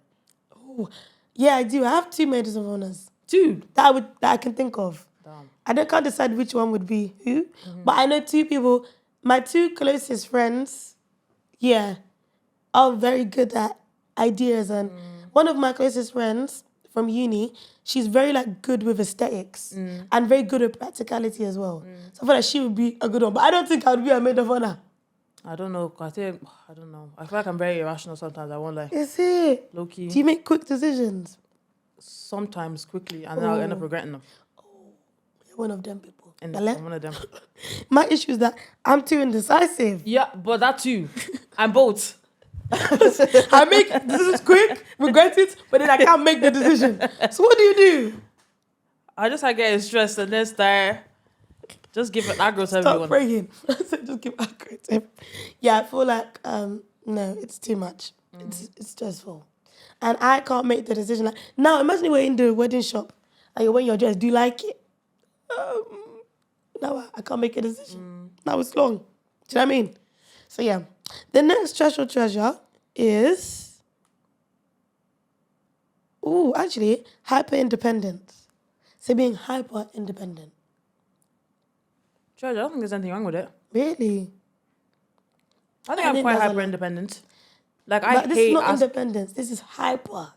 Oh, yeah, I do. I have 2 maids of honors. 2? That I can think of. Damn. Can't decide which one would be who, but I know 2 people. My 2 closest friends, are very good at ideas, and one of my closest friends from uni, she's very like good with aesthetics and very good at practicality as well. So I feel like she would be a good one, but I don't think I would be a maid of honor. I don't know. I don't know. I feel like I'm very irrational sometimes. I won't lie. Is it? Low key. Do you make quick decisions? Sometimes quickly, and then I'll end up regretting them. You're one of them people. And Dale? I'm one of them. My issue is that I'm too indecisive. Yeah, but that too. I'm both. I make decisions quick, regret it, but then I can't make the decision. So what do you do? I just like getting stressed and then start just give it aggro to Start everyone. praying. Just give aggro to everyone. Yeah, I feel like no, it's too much. It's stressful, and I can't make the decision. Like now, imagine you were in the wedding shop and you're wearing your dress. Do you like it? No, I can't make a decision. Now it's long. Do you know what I mean? So yeah, the next treasure is actually hyper independence. So being hyper independent. Treasure, I don't think there's anything wrong with it. Really? I think I'm quite hyper independent. Like But this is not independence. This is hyper.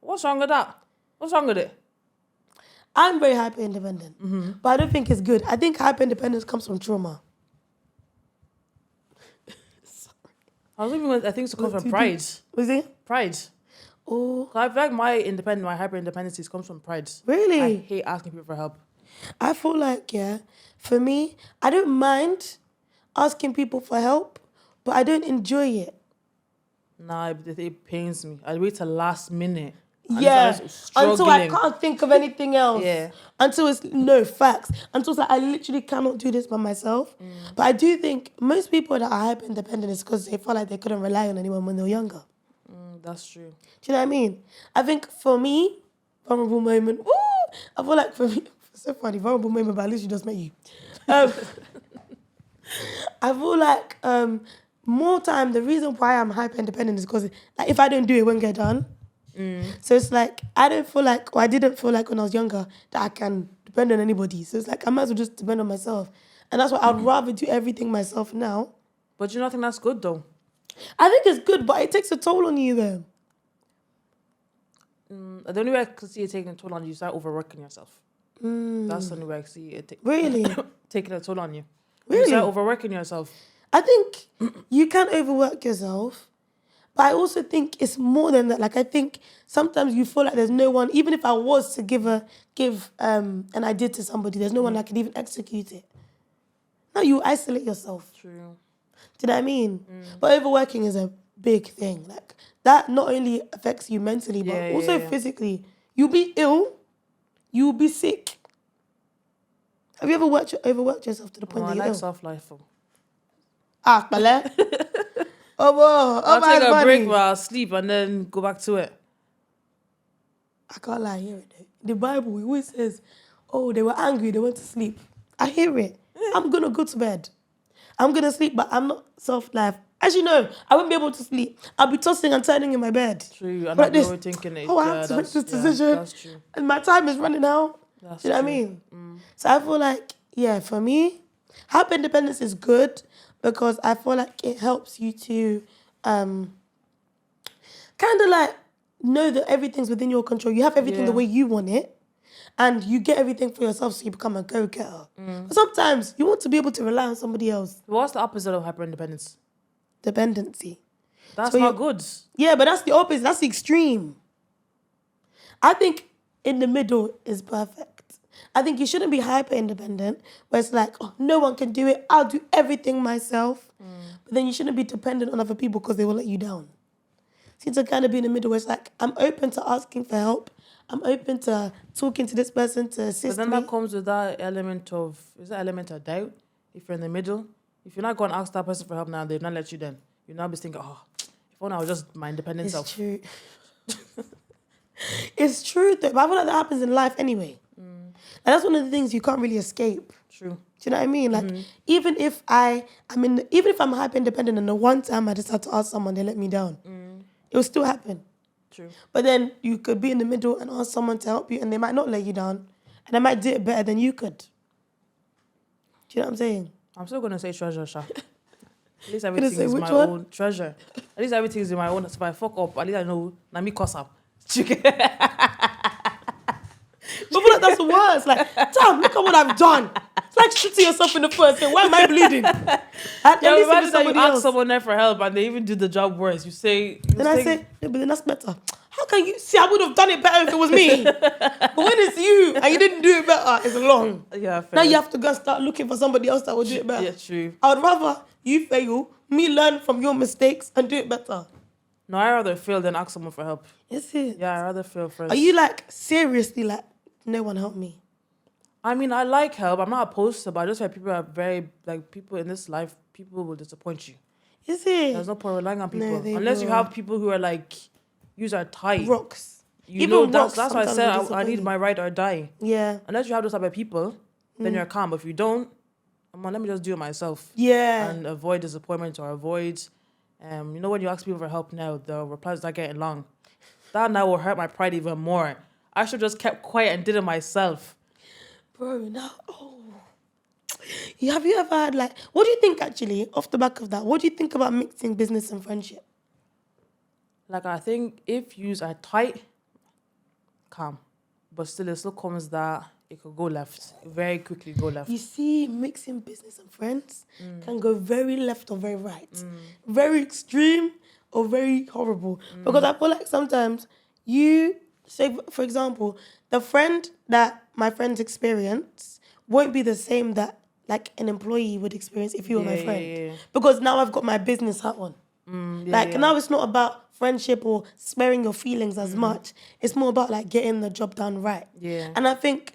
What's wrong with that? What's wrong with it? I'm very hyper independent, but I don't think it's good. I think hyper independence comes from trauma. I think it comes from pride. Was it? Pride. Oh, I feel like my hyper independence comes from pride. really? I hate asking people for help. I feel like, for me, I don't mind asking people for help, but I don't enjoy it. Nah, it pains me. I wait till last minute. Until I can't think of anything else. Yeah. Until it's no facts. Until it's like I literally cannot do this by myself. But I do think most people that are hyper independent is because they felt like they couldn't rely on anyone when they were younger. That's true. Do you know what I mean? I think for me, vulnerable moment. I feel like for me, it's so funny, vulnerable moment, but at least you just met you. I feel like more time, the reason why I'm hyper independent is because like, if I don't do it, it won't get done. So it's like, I didn't feel like when I was younger that I can depend on anybody. So it's like, I might as well just depend on myself. And that's why I'd rather do everything myself now. But you not think that's good though? I think it's good, but it takes a toll on you though. The only way I could see it taking a toll on you is start overworking yourself. That's the only way I see it Really? taking a toll on you. Really? You start overworking yourself. I think you can overwork yourself, but I also think it's more than that. Like I think sometimes you feel like there's no one, even if I was to give an idea to somebody, there's no one that can even execute it. Now you isolate yourself. True. Do you know what I mean? But overworking is a big thing. Like that not only affects you mentally, but also physically. You'll be ill. You'll be sick. Have you ever overworked yourself to the point that you're I like ill? soft-life. Pale. I'll take a break while I sleep and then go back to it. I can't lie, I hear it. The Bible, it always says, they were angry, they went to sleep. I hear it. I'm going to go to bed. I'm going to sleep, but I'm not soft-life. As you know, I won't be able to sleep. I'll be tossing and turning in my bed. True, and I'm overthinking it. I have to make this decision. That's true. And my time is running out. That's Do you know what I mean? So I feel like, for me, hyper independence is good because I feel like it helps you to kind of like know that everything's within your control. You have everything the way you want it. And you get everything for yourself so you become a go-getter. But sometimes you want to be able to rely on somebody else. What's the opposite of hyper-independence? Dependency. That's not good. Yeah, but that's the opposite. That's the extreme. I think in the middle is perfect. I think you shouldn't be hyper-independent, where it's like, no one can do it. I'll do everything myself. but then you shouldn't be dependent on other people because they will let you down. So to kind of be in the middle where it's like, I'm open to asking for help. I'm open to talking to this person to assist But then me. that comes with that element of, is that element of doubt? If you're in the middle, if you're not going to ask that person for help now, they've not let you then. You'll now be thinking, if only I was just my independent self. It's true. It's true though, but I feel like that happens in life anyway. And that's one of the things you can't really escape. True. Do you know what I mean? Like, even if I'm hyper independent and the one time I just had to ask someone, they let me down, it will still happen. True. But then you could be in the middle and ask someone to help you, and they might not let you down, and they might do it better than you could. Do you know what I'm saying? I'm still gonna say treasure, Sha. At least say everything is which my one? own treasure. At least everything is in my own. So if I fuck up, at least I know. Na me cause up. I feel like that's the worst. Like, damn, look at what I've done. It's like shooting yourself in the foot saying, why am I bleeding? At Yeah, least if imagine it's that you somebody ask else. someone there for help and they even do the job worse. You say, Then I say, yeah, but then that's better. How can you see? I would have done it better if it was me. But when it's you and you didn't do it better, it's long. yeah, fair. Now you have to go and start looking for somebody else that will do it better. Yeah, true. I would rather you fail, me learn from your mistakes and do it better. No, I rather fail than ask someone for help. Is it? Yeah, I rather fail first. Are you like seriously like no one help me? I mean, I like help. I'm not opposed to it, but I just feel people are very, like, people in this life, people will disappoint you. Is it? There's no point relying on people. they Unless you will. have people who are like, yous are tight. Rocks. You Even know, rocks that's why I sometimes said will I disappoint need you. my ride or die. Yeah. Unless you have those type of people, then you're calm. But if you don't, let me just do it myself. Yeah. And avoid disappointment or avoid, you know, when you ask people for help now, the replies are getting long. That now will hurt my pride even more. I should just kept quiet and did it myself. Bro, now, have you ever had like, what do you think actually, off the back of that, what do you think about mixing business and friendship? Like, I think if yous are tight, calm. But still, it still comes that it could go left. Very quickly go left. You see, mixing business and friends can go very left or very right. Very extreme or very horrible. Because I feel like sometimes you, say, for example, the friend that my friends experience won't be the same that like an employee would experience if you were my friend. Yeah. Because now I've got my business hat on. Now it's not about friendship or sparing your feelings as much. It's more about like getting the job done right. Yeah. And I think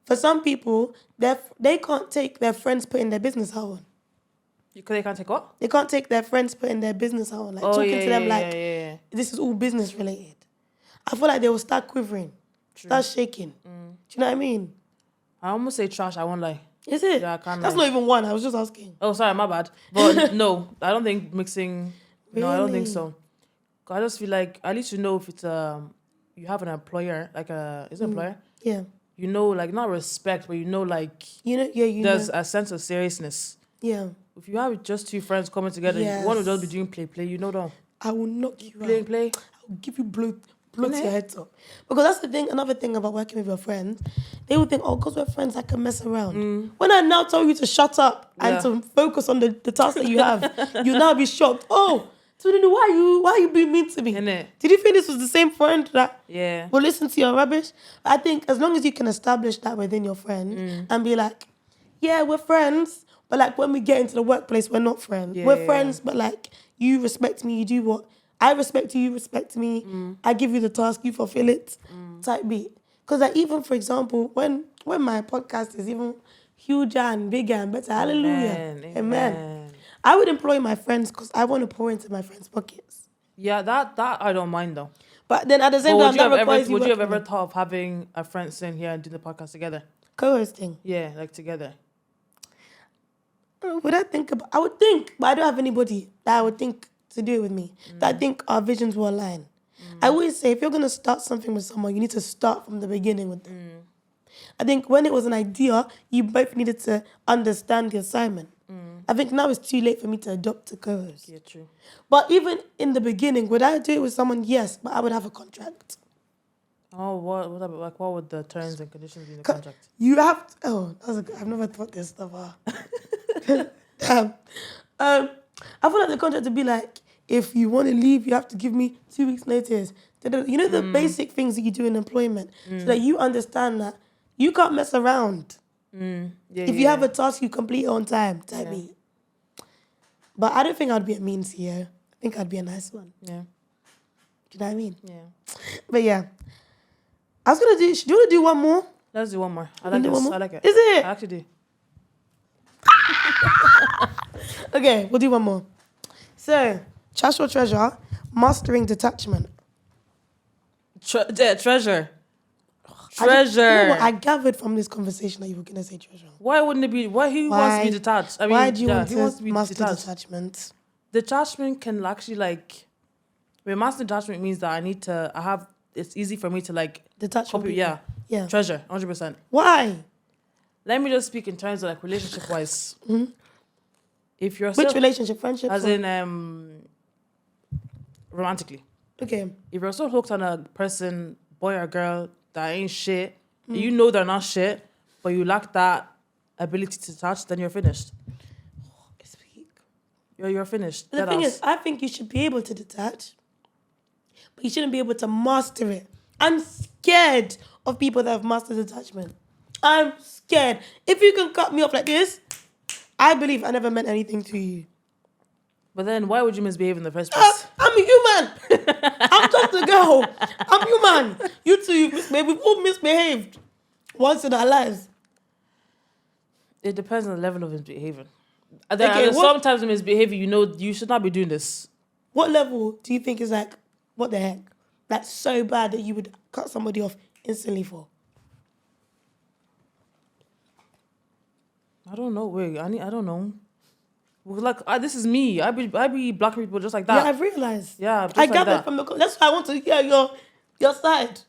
for some people, they can't take their friends putting their business hat on. Because they can't take what? They can't take their friends putting their business hat on. Like talking to them like, this is all business related. I feel like they will start quivering, start shaking. Do you know what I mean? I almost say trash, I won't lie. Is it? Yeah, I can't That's lie. not even one. I was just asking. Oh, sorry, my bad. But no, I don't think mixing. No, I don't think so. 'Cause I just feel like at least you know if it's you have an employer, like is it employer? Yeah. You know, like not respect, but you know, like You know, you there's know. a sense of seriousness. Yeah. If you have just two friends coming together, Yes. one will just be doing play. You know, don't I will knock you out. play. I will give you blow to your head top. Because that's the thing, another thing about working with your friends, they would think, because we're friends, I can mess around. When I now tell you to shut up and to focus on the task that you have, you'll now be shocked. Oh, so then why are you being mean to me? Innit? Did you think this was the same friend that Yeah. will listen to your rubbish? I think as long as you can establish that within your friend and be like, yeah, we're friends, but like when we get into the workplace, we're not friends. Yeah, We're friends, but like you respect me, you do what I respect you respect me. I give you the task, you fulfill it, type beat. Because like even for example, when my podcast is even huger and bigger and better, hallelujah, amen. I would employ my friends because I want to pour into my friends' pockets. Yeah, that I don't mind though. But then at the same But time, that requires would you have working ever with thought of having a friend sitting here and doing the podcast together? co-hosting. Yeah, like together. Would I think about? I would think, but I don't have anybody that I would think to do it with me. That I think our visions will align. I always say, if you're gonna start something with someone, you need to start from the beginning with them. I think when it was an idea, you both needed to understand the assignment. I think now it's too late for me to adopt a co-host. Yeah, true. But even in the beginning, would I do it with someone? Yes, but I would have a contract. Oh, what would the terms and conditions be in the contract? You have to, I've never thought this stuff out. I feel like the contract would be like, if you want to leave, you have to give me 2 weeks notice. You know the basic things that you do in employment, so that you understand that you can't mess around. If you have a task, you complete it on time. Type me. But I don't think I'd be a mean CEO. I think I'd be a nice one. Yeah. Do you know what I mean? Yeah. But yeah. I was going to do... Do you want to do one more? Let's do one more. I like do this. one more? I like it. Is it? I actually do. Okay, we'll do one more. So, trash or treasure, mastering detachment. Treasure. You know what? I gathered from this conversation that you were going to say treasure. Why wouldn't it be? Who wants to be detached? I mean, why do you yeah, want who to wants to be master detached? detachment? Detachment can actually like. Master detachment means that it's easy for me to like Detach from copy. people. Yeah. Yeah. Treasure, 100%. Why? Let me just speak in terms of like relationship wise. Mm-hmm. If you're Which so, relationship? Friendship? as in romantically. Okay. If you're so hooked on a person, boy or girl, that ain't shit, and you know they're not shit, but you lack that ability to touch, then you're finished. You're finished. The thing is, I think you should be able to detach, but you shouldn't be able to master it. I'm scared of people that have mastered detachment. I'm scared. If you can cut me off like this, I believe I never meant anything to you. But then why would you misbehave in the first place? I'm a human. I'm just a girl. I'm human. You two, we've all misbehaved once in our lives. It depends on the level of misbehaving. Okay, sometimes in misbehavior, you know, you should not be doing this. What level do you think is like, what the heck? That's so bad that you would cut somebody off instantly for? I don't know. Wait, I don't know. Well, like, this is me. I be blocking people just like that. Yeah, I've realized. Yeah, just I like gathered that. from the... That's why I want to hear your side.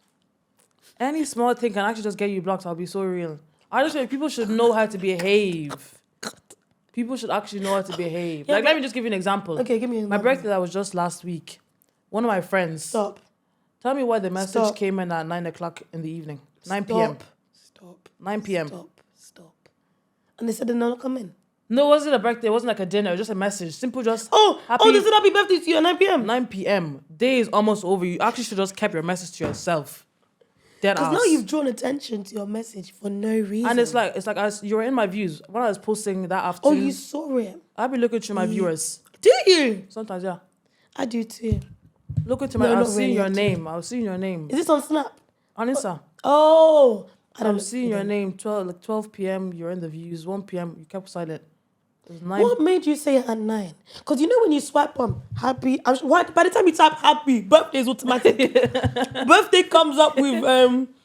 Any small thing can actually just get you blocked. I'll be so real. I just think people should know how to behave. People should actually know how to behave. Yeah, like, let me just give you an example. Okay, give me an My example. birthday that was just last week. One of my friends. Stop. Tell me why the message Stop. came in at 9 o'clock in the evening. 9 p.m. Stop. 9 p.m. Stop. And they said they're not coming. No, it wasn't a birthday. It wasn't like a dinner. It was just a message. Simple, just happy. They said happy birthday to you at 9 p.m. 9 p.m. Day is almost over. You actually should just kept your message to yourself. Because now you've drawn attention to your message for no reason. And it's like as you were in my views when I was posting that afternoon. Oh, you saw it. I've been looking through my viewers. Do you? Sometimes, yeah. I do too. Look into my. I was seeing your name. I was seeing your name. Is this on Snap? On Insta. Oh, I'm seeing your name. 12 p.m. You're in the views. 1 p.m. You kept silent. It was 9. What made you say it at 9? Because you know when you swipe on happy, by the time you type happy, birthday is automatic. Birthday comes up with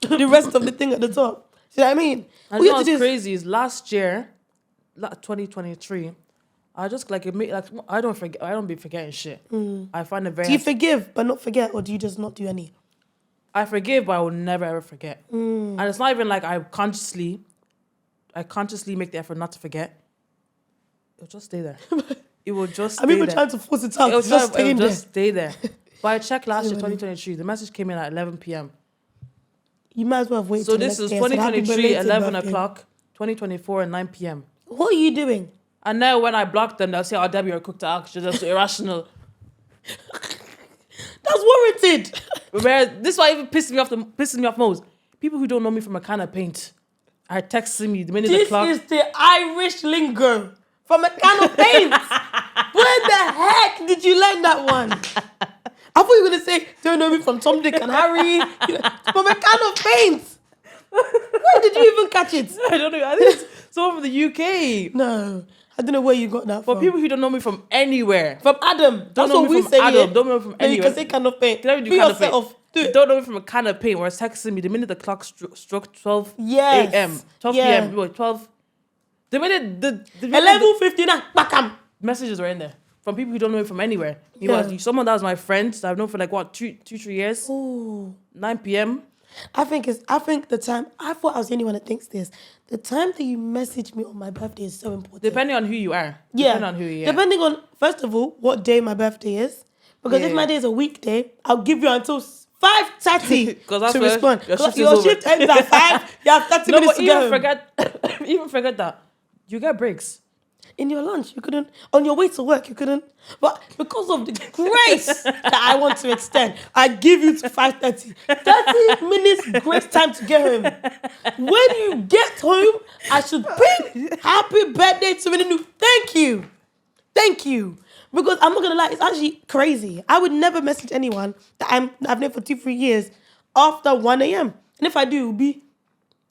the rest of the thing at the top. See what I mean? And you know what's crazy is last year, 2023, I just like it. I don't forget. I don't be forgetting shit. I find it very. Do you forgive but not forget, or do you just not do any? I forgive, but I will never ever forget. And it's not even like I consciously make the effort not to forget. It'll just stay there. It will just stay there. I'm even trying to force it out. It'll Just stay there. But I checked last year, 2023. The message came in at 11 p.m. You might as well have waited. So this is 2023, 11 o'clock, 2024, and 9 p.m. What are you doing? And now when I block them, they'll say, oh, Debbie, you're quick to act. You're just irrational. That's warranted. Whereas this is why even pisses me off most. People who don't know me from a can of paint are texting me the minute the clock. This is the Irish lingo from a can of paint. Where the heck did you learn that one? I thought you were going to say, don't know me from Tom, Dick and Harry. From a can of paint. Where did you even catch it? I don't know. I think it's someone from the UK. No. I don't know where you got that from. For people who don't know me from anywhere. From Adam. That's what we say. Adam. Don't know me from anywhere. You can say can of paint. Can I do Be can of yourself. paint? Don't know me from a can of paint where it's texting me the minute the clock struck 12 a.m. 12 p.m. 12. The minute the 11:59. Bakam. Messages were in there from people who don't know me from anywhere. Someone that was my friend that I've known for like what 3 years. Ooh. 9 p.m. I think the time. I thought I was the only one that thinks this. The time that you message me on my birthday is so important. Depending on who you are. Yeah. Depending on who you are. Depending on, first of all, what day my birthday is. Because if my day is a weekday, I'll give you until 5:30 to respond. Your shift ends at 5. You have 30 minutes to go. Even forget that. You get breaks. In your lunch, you couldn't. On your way to work, you couldn't. But because of the grace that I want to extend, I give you to 5:30. 30 minutes grace time to get home. When you get home, I should ping happy birthday to me. Thank you. Thank you. Because I'm not gonna lie, it's actually crazy. I would never message anyone that I've known for 2-3 years after 1 a.m. And if I do, it will be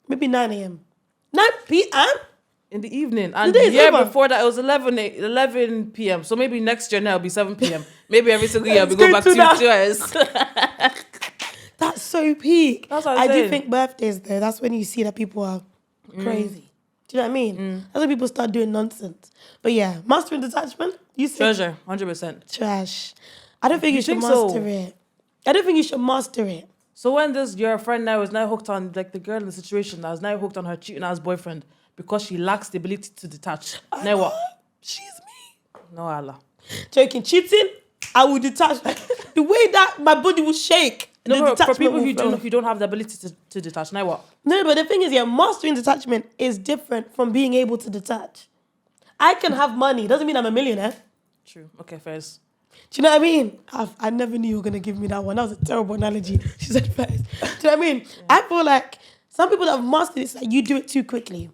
maybe 9 a.m. 9 p.m. In the evening. And day the is year over. before that, it was 11 p.m. So maybe next year now it'll be 7 p.m. Maybe every single year we Let's go go back to 2 that. hours. That's so peak. That's what I'm I do saying. think birthdays though, that's when you see that people are crazy. Do you know what I mean? That's when people start doing nonsense. But yeah, mastering detachment, you say Treasure, 100%. trash. I don't think you should think so? master it. I don't think you should master it. So when your friend now is now hooked on, like the girl in the situation that is now hooked on her cheating ass boyfriend because she lacks the ability to detach. Now what? She's me. No Allah. Joking, cheating, I would detach. Like, the way that my body will shake. No, the for detachment people will who don't have the ability to detach. Now what? No, but the thing is, yeah, mastering detachment is different from being able to detach. I can have money. Doesn't mean I'm a millionaire. True. Okay, first. Do you know what I mean? I never knew you were going to give me that one. That was a terrible analogy. She said first. Do you know what I mean? Yeah. I feel like some people that have mastered it, it's like you do it too quickly.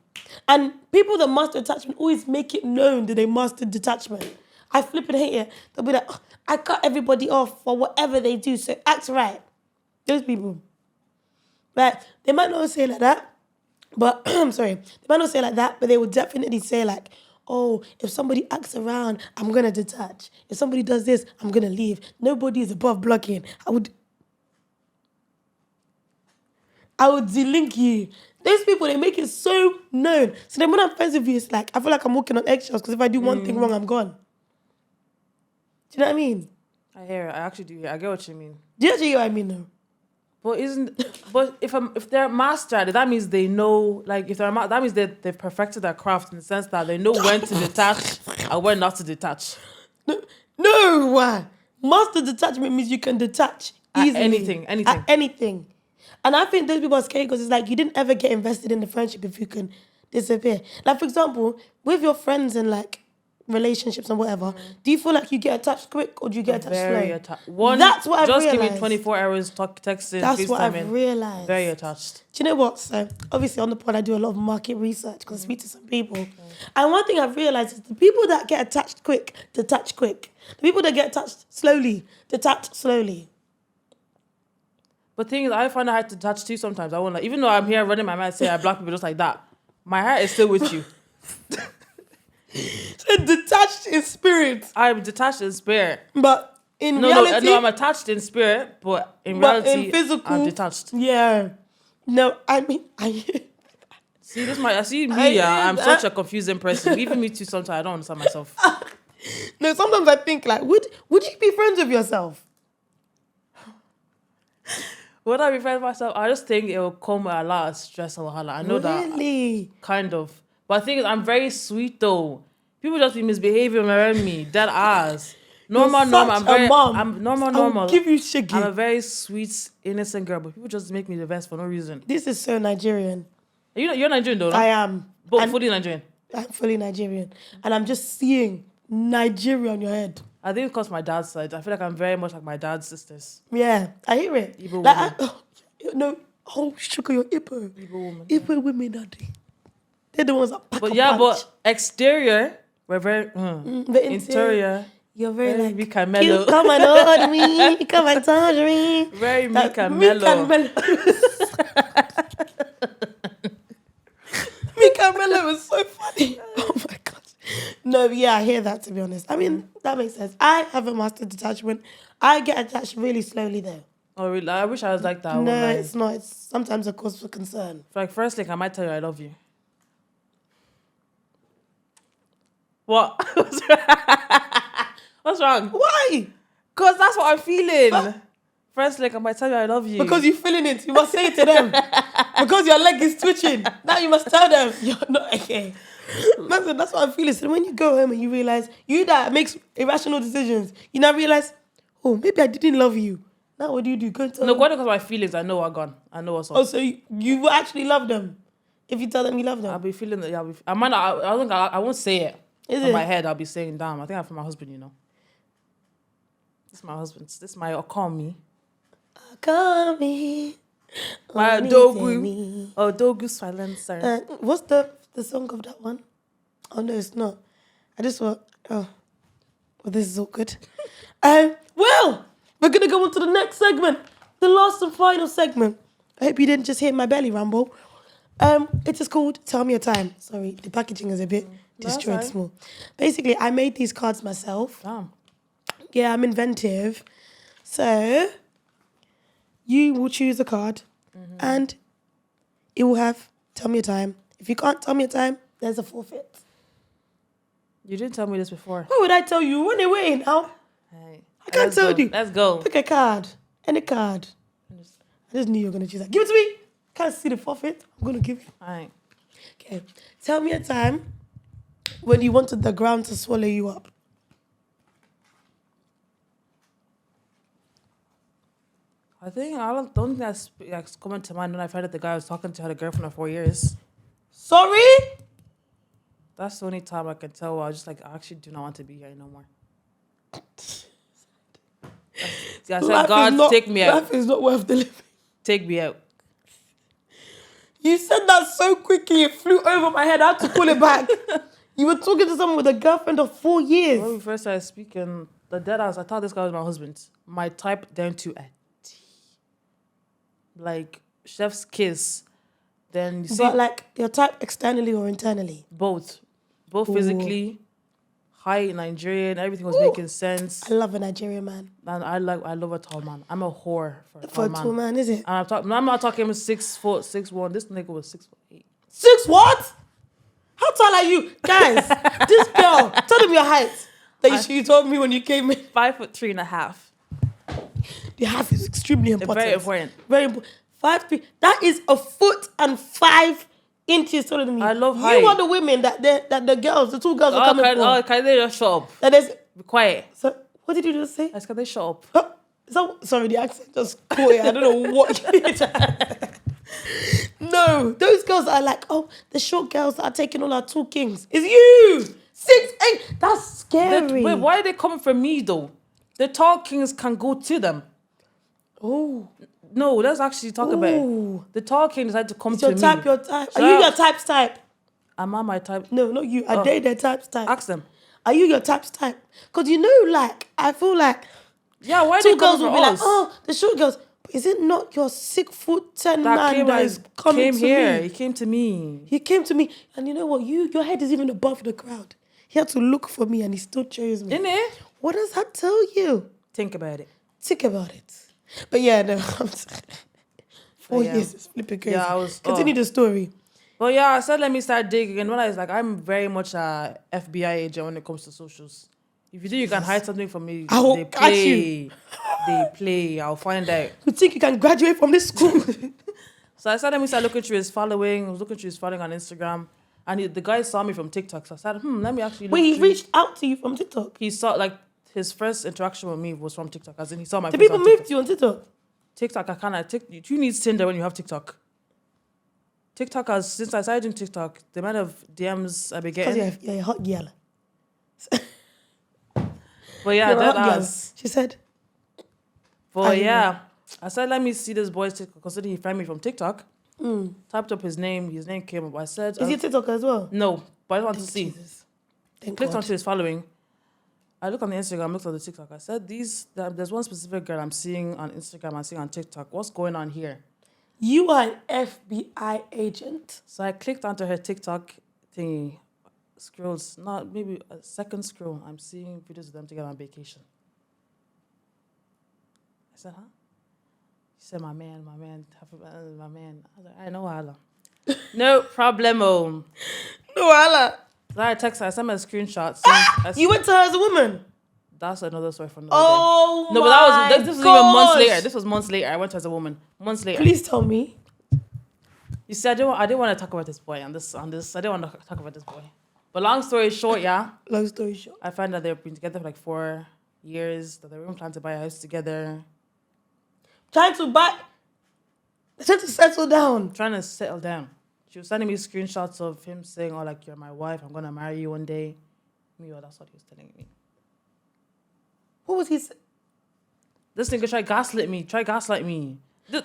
And people that master attachment always make it known that they mastered detachment. I flipping hate it. They'll be like, oh, I cut everybody off for whatever they do, so act right. Those people. Like, they might not say like that, but, I'm sorry, they might not say like that, but they will definitely say like, oh, if somebody acts around, I'm going to detach. If somebody does this, I'm going to leave. Nobody is above blocking. I would delink you. Those people, they make it so known. So then when I'm friends with you, it's like, I feel like I'm walking on eggshells because if I do one thing wrong, I'm gone. Do you know what I mean? I hear it. I actually do. I get what you mean. Do you actually hear what I mean though? But if they're mastered, that means they know. Like if they're that means they've perfected their craft in the sense that they know when to detach and when not to detach. No. Master detachment means you can detach easily. At anything. And I think those people are scary because it's like you didn't ever get invested in the friendship if you can disappear. Like for example, with your friends and like relationships and whatever, do you feel like you get attached quick or do you get attached Very slow? attached. That's what I've just realized. give me 24 hours texting. That's what I've FaceTiming. realized. Very attached. Do you know what? So obviously on the pod I do a lot of market research because I speak to some people. And one thing I've realized is the people that get attached quick, detach quick. The people that get attached slowly, detach slowly. But thing is, I find it hard to detach too sometimes. I won't like, even though I'm here running my mouth saying I block people just like that, my heart is still with you. So detached in spirit. I'm detached in spirit. But in reality... No, I'm attached in spirit, but in reality, in physical, I'm detached. Yeah. No, I mean... See, I'm such a confusing person. Even me too sometimes, I don't understand myself. No, sometimes I think like, would you be friends with yourself? Would I be friends with myself? I just think it will come with a lot of stress and wahala. I know Really? that. Kind of. But the thing is, I'm very sweet though. People just be misbehaving around me. Dead ass. Normal. I'm normal. I'll give you shiggy. I'm a very sweet, innocent girl, but people just make me the best for no reason. This is so Nigerian. You're Nigerian though, no? I am. But fully Nigerian. I'm fully Nigerian. And I'm just seeing Nigeria on your head. I think because my dad's side. I feel like I'm very much like my dad's sisters. Yeah, I hear it. Igbo like, woman. Sugar, you're Igbo. Igbo woman. Igbo women, daddy. They're the ones that pack But a yeah, punch. but exterior, we're very... The interior... You're very like, meek and mellow. You come and hold me, come and touch me. Very meek and mellow. Meek and mellow is so funny. Oh my gosh. No, yeah, I hear that to be honest. I mean, that makes sense. I haven't mastered detachment. I get attached really slowly though. Oh really? I wish I was like that. No, it's not. It's sometimes a cause for concern. Like first thing, I might tell you I love you. What? What's wrong? Why? Because that's what I'm feeling. First, I might tell you I love you. Because you're feeling it. You must say it to them. Because your leg is twitching. Now you must tell them. You're not okay. Man, that's what I'm feeling. So when you go home and you realize, you that makes irrational decisions, you now realize, oh, maybe I didn't love you. Now what do? Go and tell them. No, because my feelings, I know are gone. I know what's up. Oh, so you will actually love them if you tell them you love them? I'll be feeling that. Yeah, I won't say it. Is in it? my head, I'll be saying, damn, I think I'm from my husband, you know. This is my husband. This is my call me. Call me. My Dogu. Oh, Dogu silencer. What's the song of that one? Oh, no, it's not. I just want... Oh. Well, this is all good. Well, we're going to go on to the next segment. The last and final segment. I hope you didn't just hear my belly rumble. It is called Tell Me Your Time. Sorry, the packaging is a bit destroyed fine. small. Basically, I made these cards myself. Damn. Yeah, I'm inventive. So, you will choose a card and it will have Tell Me Your Time. If you can't tell me your time, there's a forfeit. You didn't tell me this before. Why would I tell you? Run away now. Hey. I can't tell you. Let's go. Pick a card. Any card. I just knew you were going to choose that. Give it to me. Can't see the forfeit. I'm going to give you. All right. Okay. Tell me a time when you wanted the ground to swallow you up. I don't think that's coming to mind when I've heard that the guy was talking to had a girlfriend for 4 years. Sorry? That's the only time I can tell I was just like, I actually do not want to be here no more. I said, God, take me out. Life is not worth the living. Take me out. You said that so quickly, it flew over my head. I had to pull it back. You were talking to someone with a girlfriend of 4 years. When we first started speaking, the dead ass, I thought this guy was my husband. My type down to a T. Like, chef's kiss. Then you see... But like, your type externally or internally? Both Ooh. Physically, high Nigerian, everything was making sense. I love a Nigerian man. And I love a tall man. I'm a whore for a For tall a tall man, is it? And I'm not talking 6 foot, 6'1". This nigga was 6'8". 6 what? How tall are you? Guys, this girl, tell them your height. That you told me when you came in. 5'3.5". The half is extremely important. Very important. Very important. 5'3". That is 1.5 inches taller than me. I love height. You are the women that the girls, the two girls are coming for. Can they just shut up? That is, Be quiet. so, what did you just say? Can they shut up? Sorry, the accent just caught it. I don't know what you did. No, those girls are like, oh, the short girls that are taking all our 2 kings. It's you! 6'8". That's scary. Wait, why are they coming for me though? The tall kings can go to them. Oh. No, let's actually talk about it. The tall king decided to come It's to your me. type, your type. Are you your type's type? Am I my type? No, not you. Are they their type's type? Ask them. Are you your type's type? Because you know, like, I feel like Yeah, why 2 they girls coming will for be like, us? oh, the short girls. But is it not your 6'10" man that is Came coming to here. me? He came to me. He came to me, and you know what? Your head is even above the crowd. He had to look for me, and he still chose me. Innit? What does that tell you? Think about it. Think about it. But yeah, no. 4 Yeah. years is flipping crazy. Yeah, Continue the story. But yeah, I said let me start digging, and when I was like, I'm very much a FBI agent when it comes to socials. If you think you can hide something from me, I will they catch play. you. They play. I'll find out. You think you can graduate from this school? So I said let me start looking through his following. I was looking through his following on Instagram, and the guy saw me from TikTok. So I said, let me actually look Wait, he through. reached out to you from TikTok? He saw like his first interaction with me was from TikTok. As in, he saw my. The face people on moved TikTok. you on TikTok? TikTok, I can't. Who needs Tinder when you have TikTok? TikTok has, since I started doing TikTok, the amount of DMs I've been Because getting. you're a hot girl. But yeah, You're a that hot girl. has. She said. But yeah, I said, let me see this boy's TikTok, considering he found me from TikTok. Typed up his name came up. I said, Is he a TikToker as well? no, but I just want to see. Jesus. Thank Clicked God. onto his following. I looked on the Instagram, looked at the TikTok. I said, there's one specific girl I'm seeing on Instagram, I'm seeing on TikTok. What's going on here? You are an FBI agent. So I clicked onto her TikTok thingy. Scrolls, not maybe a second scroll. I'm seeing videos of them together on vacation. I said, huh? She said, my man. I was like, I know Allah. No problemo. No, Allah. So I text her, I sent her a screenshot. You went to her as a woman? That's another story for another Oh, day. No, but this was even months later. This was months later. I went to her as a woman. Months later. Please tell me. You see, I didn't want to talk about this boy on this. I didn't want to talk about this boy. But long story short, yeah. Long story short. I found out they've been together for like 4 years, that they were even planning to buy a house together. Trying to settle down. Trying to settle down. She was sending me screenshots of him saying, oh, like, you're my wife, I'm going to marry you one day. Me, that's what he was telling me. What was he saying? This nigga tried gaslight me.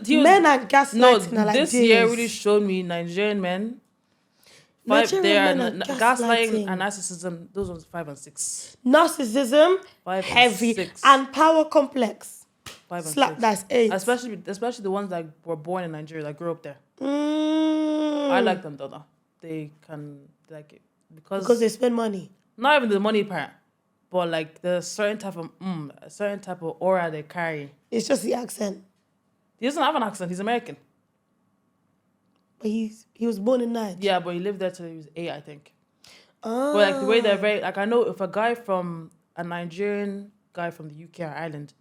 Men are gaslighting. No, like this year really showed me Nigerian men 5. They are Nigerian men are gaslighting gaslighting. and narcissism. Those ones 5 and 6. Narcissism, 5 and heavy, 6. and power complex. 5 and Slap, 6. that's 8. Especially the ones that were born in Nigeria, that grew up there. Mm. I like them though. They can like it Because they spend money. not even the money part, but like the certain type of a certain type of aura they carry. It's just the accent. He doesn't have an accent. He's American. But he was born in Nigeria. Yeah, but he lived there till he was 8, I think. Oh. But like the way they're very like, I know if a Nigerian guy from the UK or Ireland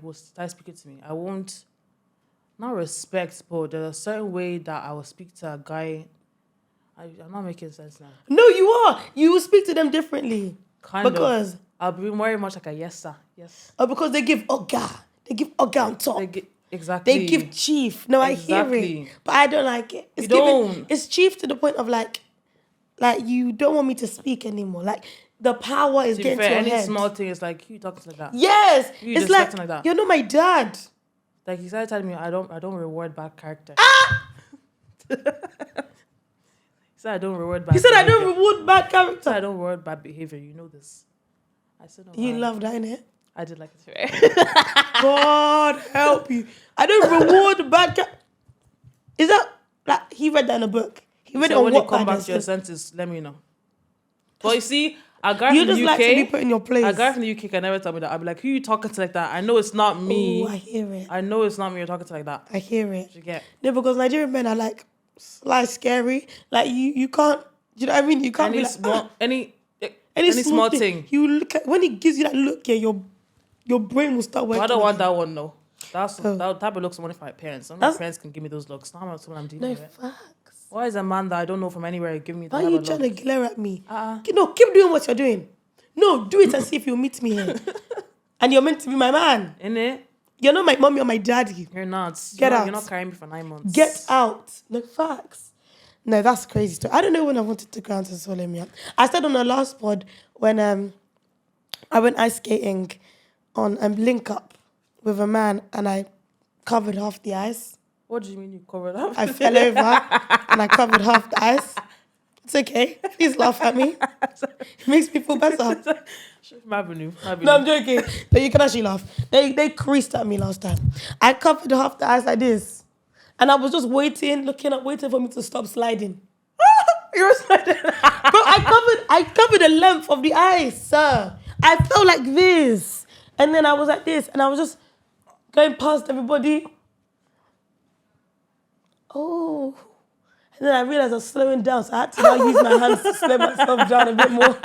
will start speaking to me, I won't not respect, but there's a certain way that I will speak to a guy. I'm not making sense now. No, you are. You will speak to them differently. Because I'll be very much like a yes sir. Yes. Oh, because they give Oga. They give Oga on top. Exactly. They give chief. No, Exactly. I hear it. But I don't like it. It's chief to the point of like you don't want me to speak anymore. Like the power is getting to your any head. small thing is like, you talking like that. Yes. You It's like that. You're not my dad. Like he started telling me I don't reward bad character. He said I don't reward bad He said behavior. I don't reward bad He character. said I don't reward bad behavior. You know this. I said no. You love that, innit? I did like it. God help you. I don't reward bad character. Is that like he read that in a book? He read it So on when you what come back to your senses, let me know. But you see, a guy You from the just UK, like to be put in your place. a guy from the UK can never tell me that. I'll be like, who you talking to like that? I know it's not me. Oh, I hear it. I know it's not me you're talking to like that. I hear it. You get No, because Nigerian men are like scary. Like you can't. Do you know what I mean? You can't any be like small any small thing. You look at when he gives you that look, yeah, your brain will start working. But I don't want again. that one, no. That type of looks only for my parents. Some of my parents can give me those looks. Not about someone I'm dealing No with. facts. Why is a man that I don't know from anywhere giving me that Why type are you of trying look? to glare at me? Uh-uh. No, keep doing what you're doing. No, do it and see if you meet me here. And you're meant to be my man. Innit? You're not my mommy or my daddy. You're not. Get out. You're not carrying me for 9 months. Get out. No facts. No, that's crazy story. I don't know when I wanted to go out to Solemia. I said on the last pod when I went ice skating on Link Up with a man and I covered half the ice. What do you mean you covered up? I fell over and I covered half the ice. It's okay. Please laugh at me. It makes me feel better. Avenue. No, I'm joking. No, you can actually laugh. They creased at me last time. I covered half the ice like this. And I was just waiting for me to stop sliding. You were sliding. Bro, I covered the length of the ice, sir. I felt like this. And then I was like this. And I was just going past everybody. Oh. And then I realized I was slowing down. So I had to now use my hands to slow myself down a bit more.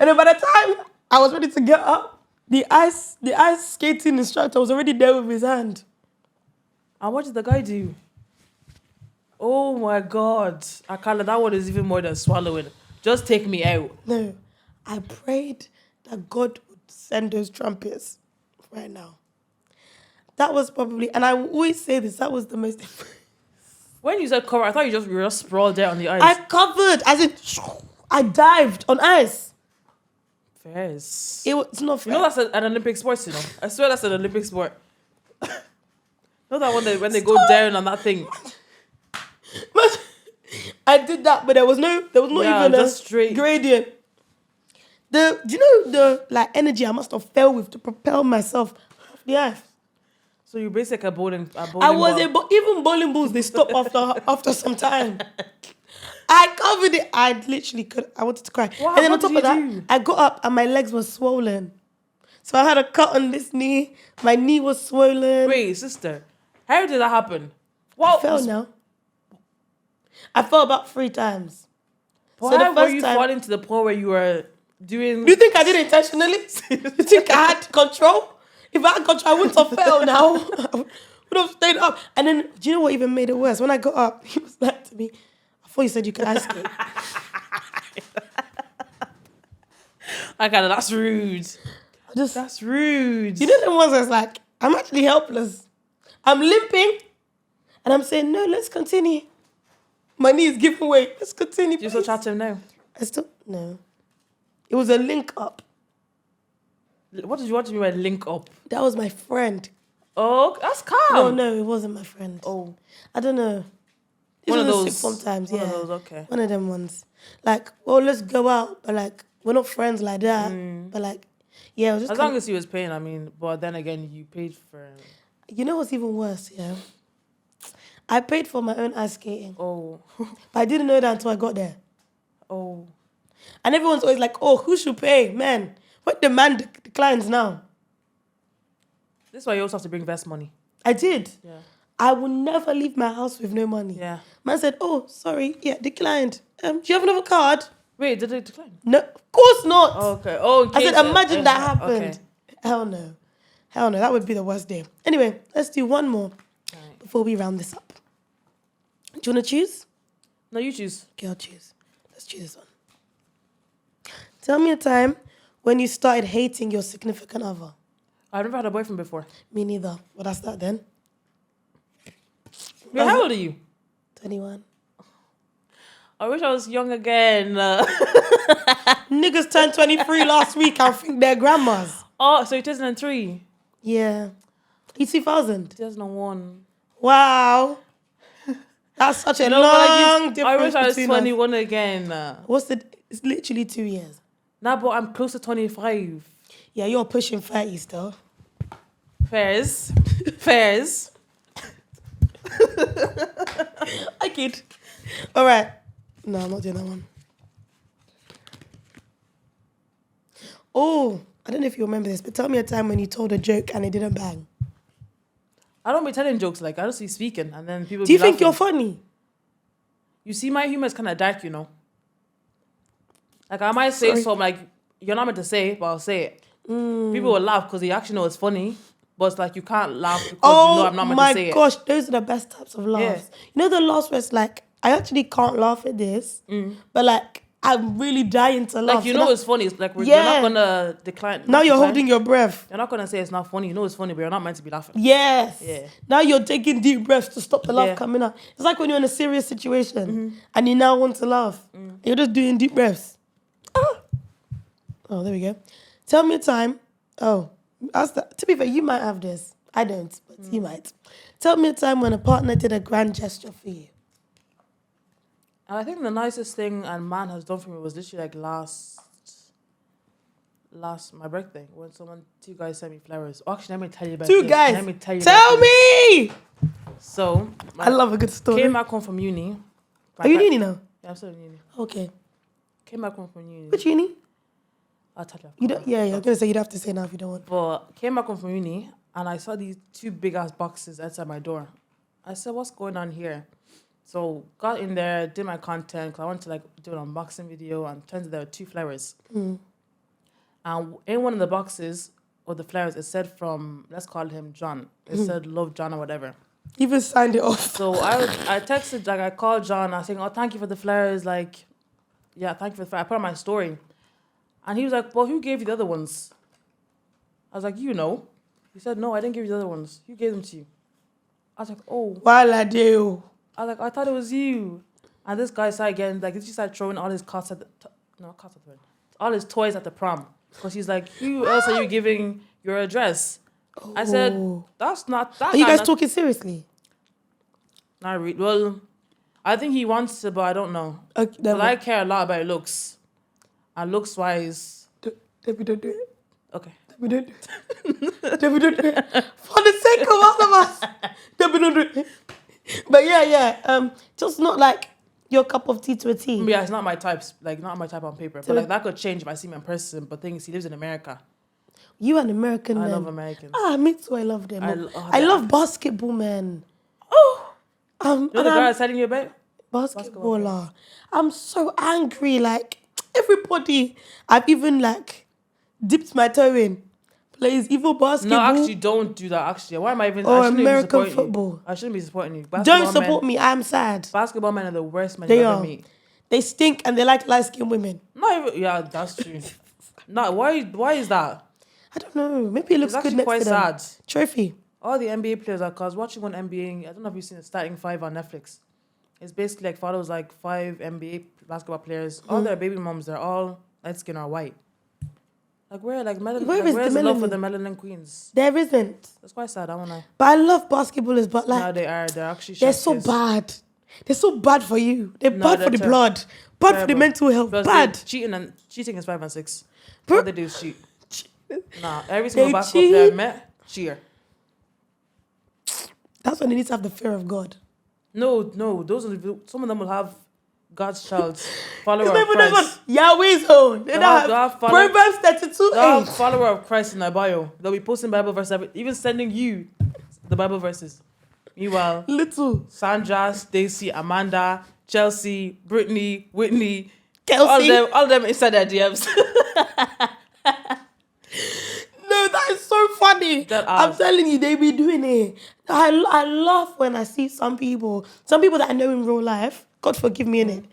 And then by the time I was ready to get up, the ice skating instructor was already there with his hand. And what did the guy do? Oh my God. Akala, that one is even more than swallowing. Just take me out. No, I prayed that God would send those trumpets right now. That was probably, and I will always say this, that was the most... When you said cover, I thought you were just sprawled there on the ice. I covered, as in, I dived on ice. Fairs. It's not fair. You know that's an Olympic sport, you know? I swear that's an Olympic sport. Not that one when they go down on that thing. But I did that, but there was not even just a straight gradient. Do you know the energy I must have fell with to propel myself off the ice? So you're basically a bowling I was ball. even bowling balls, they stop after some time. I covered it. I literally could. I wanted to cry. What And then on top did of that, you do? I got up and my legs were swollen. So I had a cut on this knee. My knee was swollen. Wait, sister. How did that happen? I fell now. I fell about 3 times. Why So the were first you time- falling to the point where you were doing... Do you think I did it intentionally? You think I had control? If I had control, I wouldn't have fell now. I would have stayed up. And then, do you know what even made it worse? When I got up, he was like to me, I thought you said you could ice skate. Okay, that's rude. That's rude. You know the ones that's like, I'm actually helpless. I'm limping. And I'm saying, no, let's continue. My knee is giving way. Let's continue, Do you still please. chat to him now? No. It was a link up. What do you mean by link up? That was my friend. Oh, that's calm. No, it wasn't my friend. Oh. I don't know. These One are of the those. sixth form times, One yeah. of those, okay. One of them ones. Like, well, let's go out, but like, we're not friends like that. But like, yeah, it was just As long as he was paying, I mean, but then again, you paid for. you know what's even worse, yeah? I paid for my own ice skating, Oh, but I didn't know that until I got there. oh. And everyone's always like, oh, who should pay? Man, what the man declines now? This is why you also have to bring vest money. I did. Yeah. I will never leave my house with no money. Yeah. Man said, oh, sorry, yeah, declined. Do you have another card? Wait, did it decline? No, of course not. Oh, okay. Oh, in I said, case imagine that happened. Okay. Hell no. Hell no, that would be the worst day. Anyway, let's do one more Right. before we round this up. Do you want to choose? No, you choose. Okay, I'll choose. Let's choose this one. Tell me a time when you started hating your significant other. I've never had a boyfriend before. Me neither. Well, that's that then. Wait, how old are you? 21. I wish I was young again. Niggas turned 23 last week and think they're grandmas. Oh, so 2003. Yeah. You 2000? 2001. Wow. That's such a No, long but like difference I wish I was between us. 21 again. It's literally 2 years. Nah, but I'm close to 25. Yeah, you're pushing 30 still. Fairs. Fairs. I kid. All right. No, I'm not doing that one. Oh, I don't know if you remember this, but tell me a time when you told a joke and it didn't bang. I don't be telling jokes. Like, I just be speaking and then people Do you be think laughing. you're funny? You see, my humor is kind of dark, you know? Like, I might say Sorry. something like, you're not meant to say it, but I'll say it. People will laugh because they actually know it's funny. But it's like, you can't laugh because you know I'm not meant to say my it. gosh, those are the best types of laughs. You know the laughs where it's like, I actually can't laugh at this, but like, I'm really dying to laugh. Like, you So know that- it's funny. It's like, you're Yeah. not going to decline. now not you're decline. holding your breath. You're not going to say it's not funny. You know it's funny, but you're not meant to be laughing. Yes. Yeah. Now you're taking deep breaths to stop the laugh Yeah. coming out. It's like when you're in a serious situation and you now want to laugh. You're just doing deep breaths. Ah. Oh, there we go. Tell me a time. Oh, to be fair, you might have this. I don't, but you might. Tell me a time when a partner did a grand gesture for you. And I think the nicest thing a man has done for me was literally like last my birthday when two guys sent me flowers. Oh, actually, let me tell you about Two this. guys. Let me tell you. Tell about this. me. So I love a good story. came back home from uni. Are you in uni now? Yeah, I'm still in uni. Okay. Came back home from uni. Which uni? I'll tell you. You don't. Yeah, I was gonna say you'd have to say now if you don't want. But came back home from uni and I saw these two big ass boxes outside my door. I said, "What's going on here?" So got in there, did my content because I wanted to like do an unboxing video, and turns out there were two flowers. And in one of the boxes or the flowers, it said from, let's call him John. It said "Love John" or whatever. Even signed it off. So I texted, like I called John. I was saying, "Oh, thank you for the flowers." Like, yeah, thank you for the flowers. I put on my story, and he was like, "Well, who gave you the other ones?" I was like, "You know." He said, "No, I didn't give you the other ones. Who gave them to you?" I was like, "Oh." While I do. I was like, "I thought it was you." And this guy started getting, like, he started throwing all his carts at the, all his toys at the prom. Because he's like, "Who else are you giving your address?" I said, "That's not that." Are you guys talking seriously? Not really. Well, I think he wants to, but I don't know. Okay, But I care a lot about looks. And looks wise, Debbie, don't do it. okay. Debbie, don't do it. Debbie, don't do it. For the sake of all of us. Debbie, don't do it. But yeah. Just not like your cup of tea to a tea. Yeah, it's not my type, like not my type on paper. So But like that could change if I see him in person. But thing is, he lives in America. You an American I man. love Americans. Me too. I love them. I yeah. love basketball, man. Oh, You you know the guy I was telling you about? basketballer. I'm so angry. Like everybody, I've even like dipped my toe in. Plays evil basketball. No, actually, don't do that. Actually, why am I even? Or I shouldn't American even support football. You. I shouldn't be supporting you. Don't support me. I'm sad. Basketball men are the worst men They you ever are. meet. They stink and they like light-skinned women. Not even, yeah, that's true. Not why is that? I don't know. Maybe it looks It's good actually next quite to them. sad. Trophy. All the NBA players are, cause watching one NBA, I don't know if you've seen the starting five on Netflix. It's basically like follows like 5 NBA basketball players. All their baby moms, they're all light skin or white. Like where's the love for the melanin queens? There isn't. That's quite sad, I don't know. But I love basketballers, but like No, they're actually they're so chefs. bad. They're so bad for you. They're No, bad they're for the terrible. blood. Bad for the Terrible. mental health. Plus, Bad. cheating is 5 and 6. Bro- What they do is cheat. Nah, every single They basketball player I cheat. met, cheater. That's when they need to have the fear of God. No, those are some of them will have God's child, follower It's of not even this Christ. one. Yahweh's own. They They'll don't have have follow- Proverbs 32 They'll 8. have follower of Christ in their bio. They'll be posting Bible verses, even sending you the Bible verses. Meanwhile, Little. Sandra, Stacy, Amanda, Chelsea, Brittany, Whitney, Kelsey. all of them inside their DMs. No, that is so funny. That I'm ass. telling you, they be doing it. I laugh when I see some people that I know in real life. God forgive me, innit?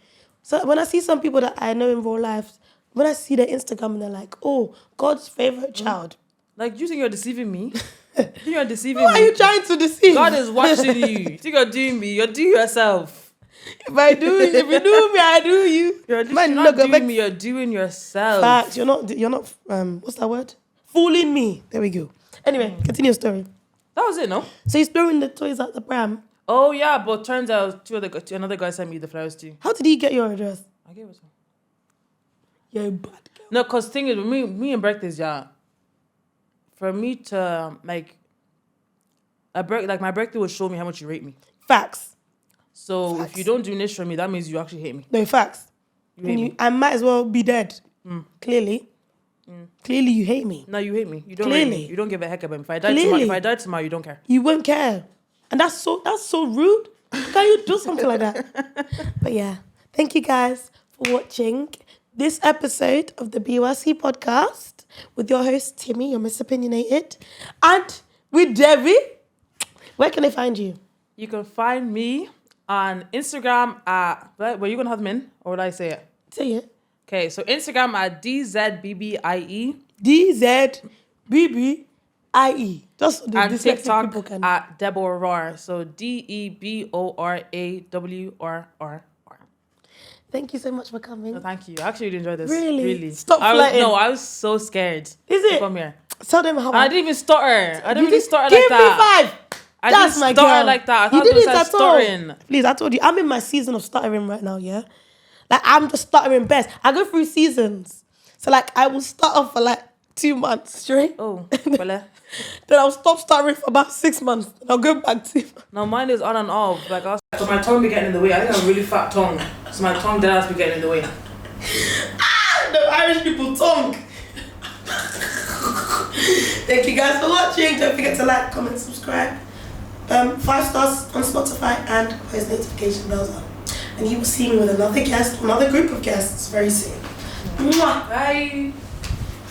So when I see some people that I know in real life, when I see their Instagram and they're like, oh, God's favorite child. Like, you think you're deceiving me? You think you're deceiving Who are me? you trying to deceive? God is watching you. You think you're doing me? You're doing yourself. If you do me, I do you. You're Man, not look, doing me. You're doing yourself. Facts. You're not. What's that word? Fooling me. There we go. Anyway, continue your story. That was it, no? So he's throwing the toys at the pram. Oh yeah, but turns out another guy sent me the flowers too. How did he get your address? I gave it to him. You're a bad girl. No, cause thing is, me and birthdays, yeah. For me to like my birthday will show me how much you rate me. Facts. So Facts. if you don't do this for me, that means you actually hate me. No, facts. You hate me. I might as well be dead. Clearly. Clearly you hate me. No, you hate me. You don't rate me. Clearly. You don't give a heck about me. Clearly. If I die tomorrow, you don't care. You won't care. And that's so rude. Can you do something like that? But yeah, thank you guys for watching this episode of the BYC podcast with your host, Timmy, your Miss Opinionated, and with Debbie. Where can they find you? You can find me on Instagram at, were you going to have them in? Or would I say it? Say it. Okay, so Instagram at DZBBIE. DZBBIE. Just so the And dyslexic TikTok people can. at Deborah. So DEBORAWRRR. Thank you so much for coming. No, thank you. I actually really enjoyed this. Really? Stop I flirting. I was so scared. Is it? To come here. Tell them how I didn't even stutter. I didn't You really did- stutter Give like that. me 5. I That's didn't my stutter girl. like that. I You thought it didn't was at all. stuttering. Please, I told you, I'm in my season of stuttering right now, yeah? Like, I'm just stuttering best. I go through seasons. So, like, I will stutter for, like, 2 months straight. Oh, well, Then I'll stop stuttering for about 6 months. Then I'll go back to... no, mine is on and off. Like, so my tongue be getting in the way. I think I have a really fat tongue. So my tongue dead ass be getting in the way. The Irish people tongue. Thank you guys for watching. Don't forget to like, comment, subscribe. 5 stars on Spotify and post notification bells on. And you will see me with another guest, another group of guests very soon. Mwah. Bye.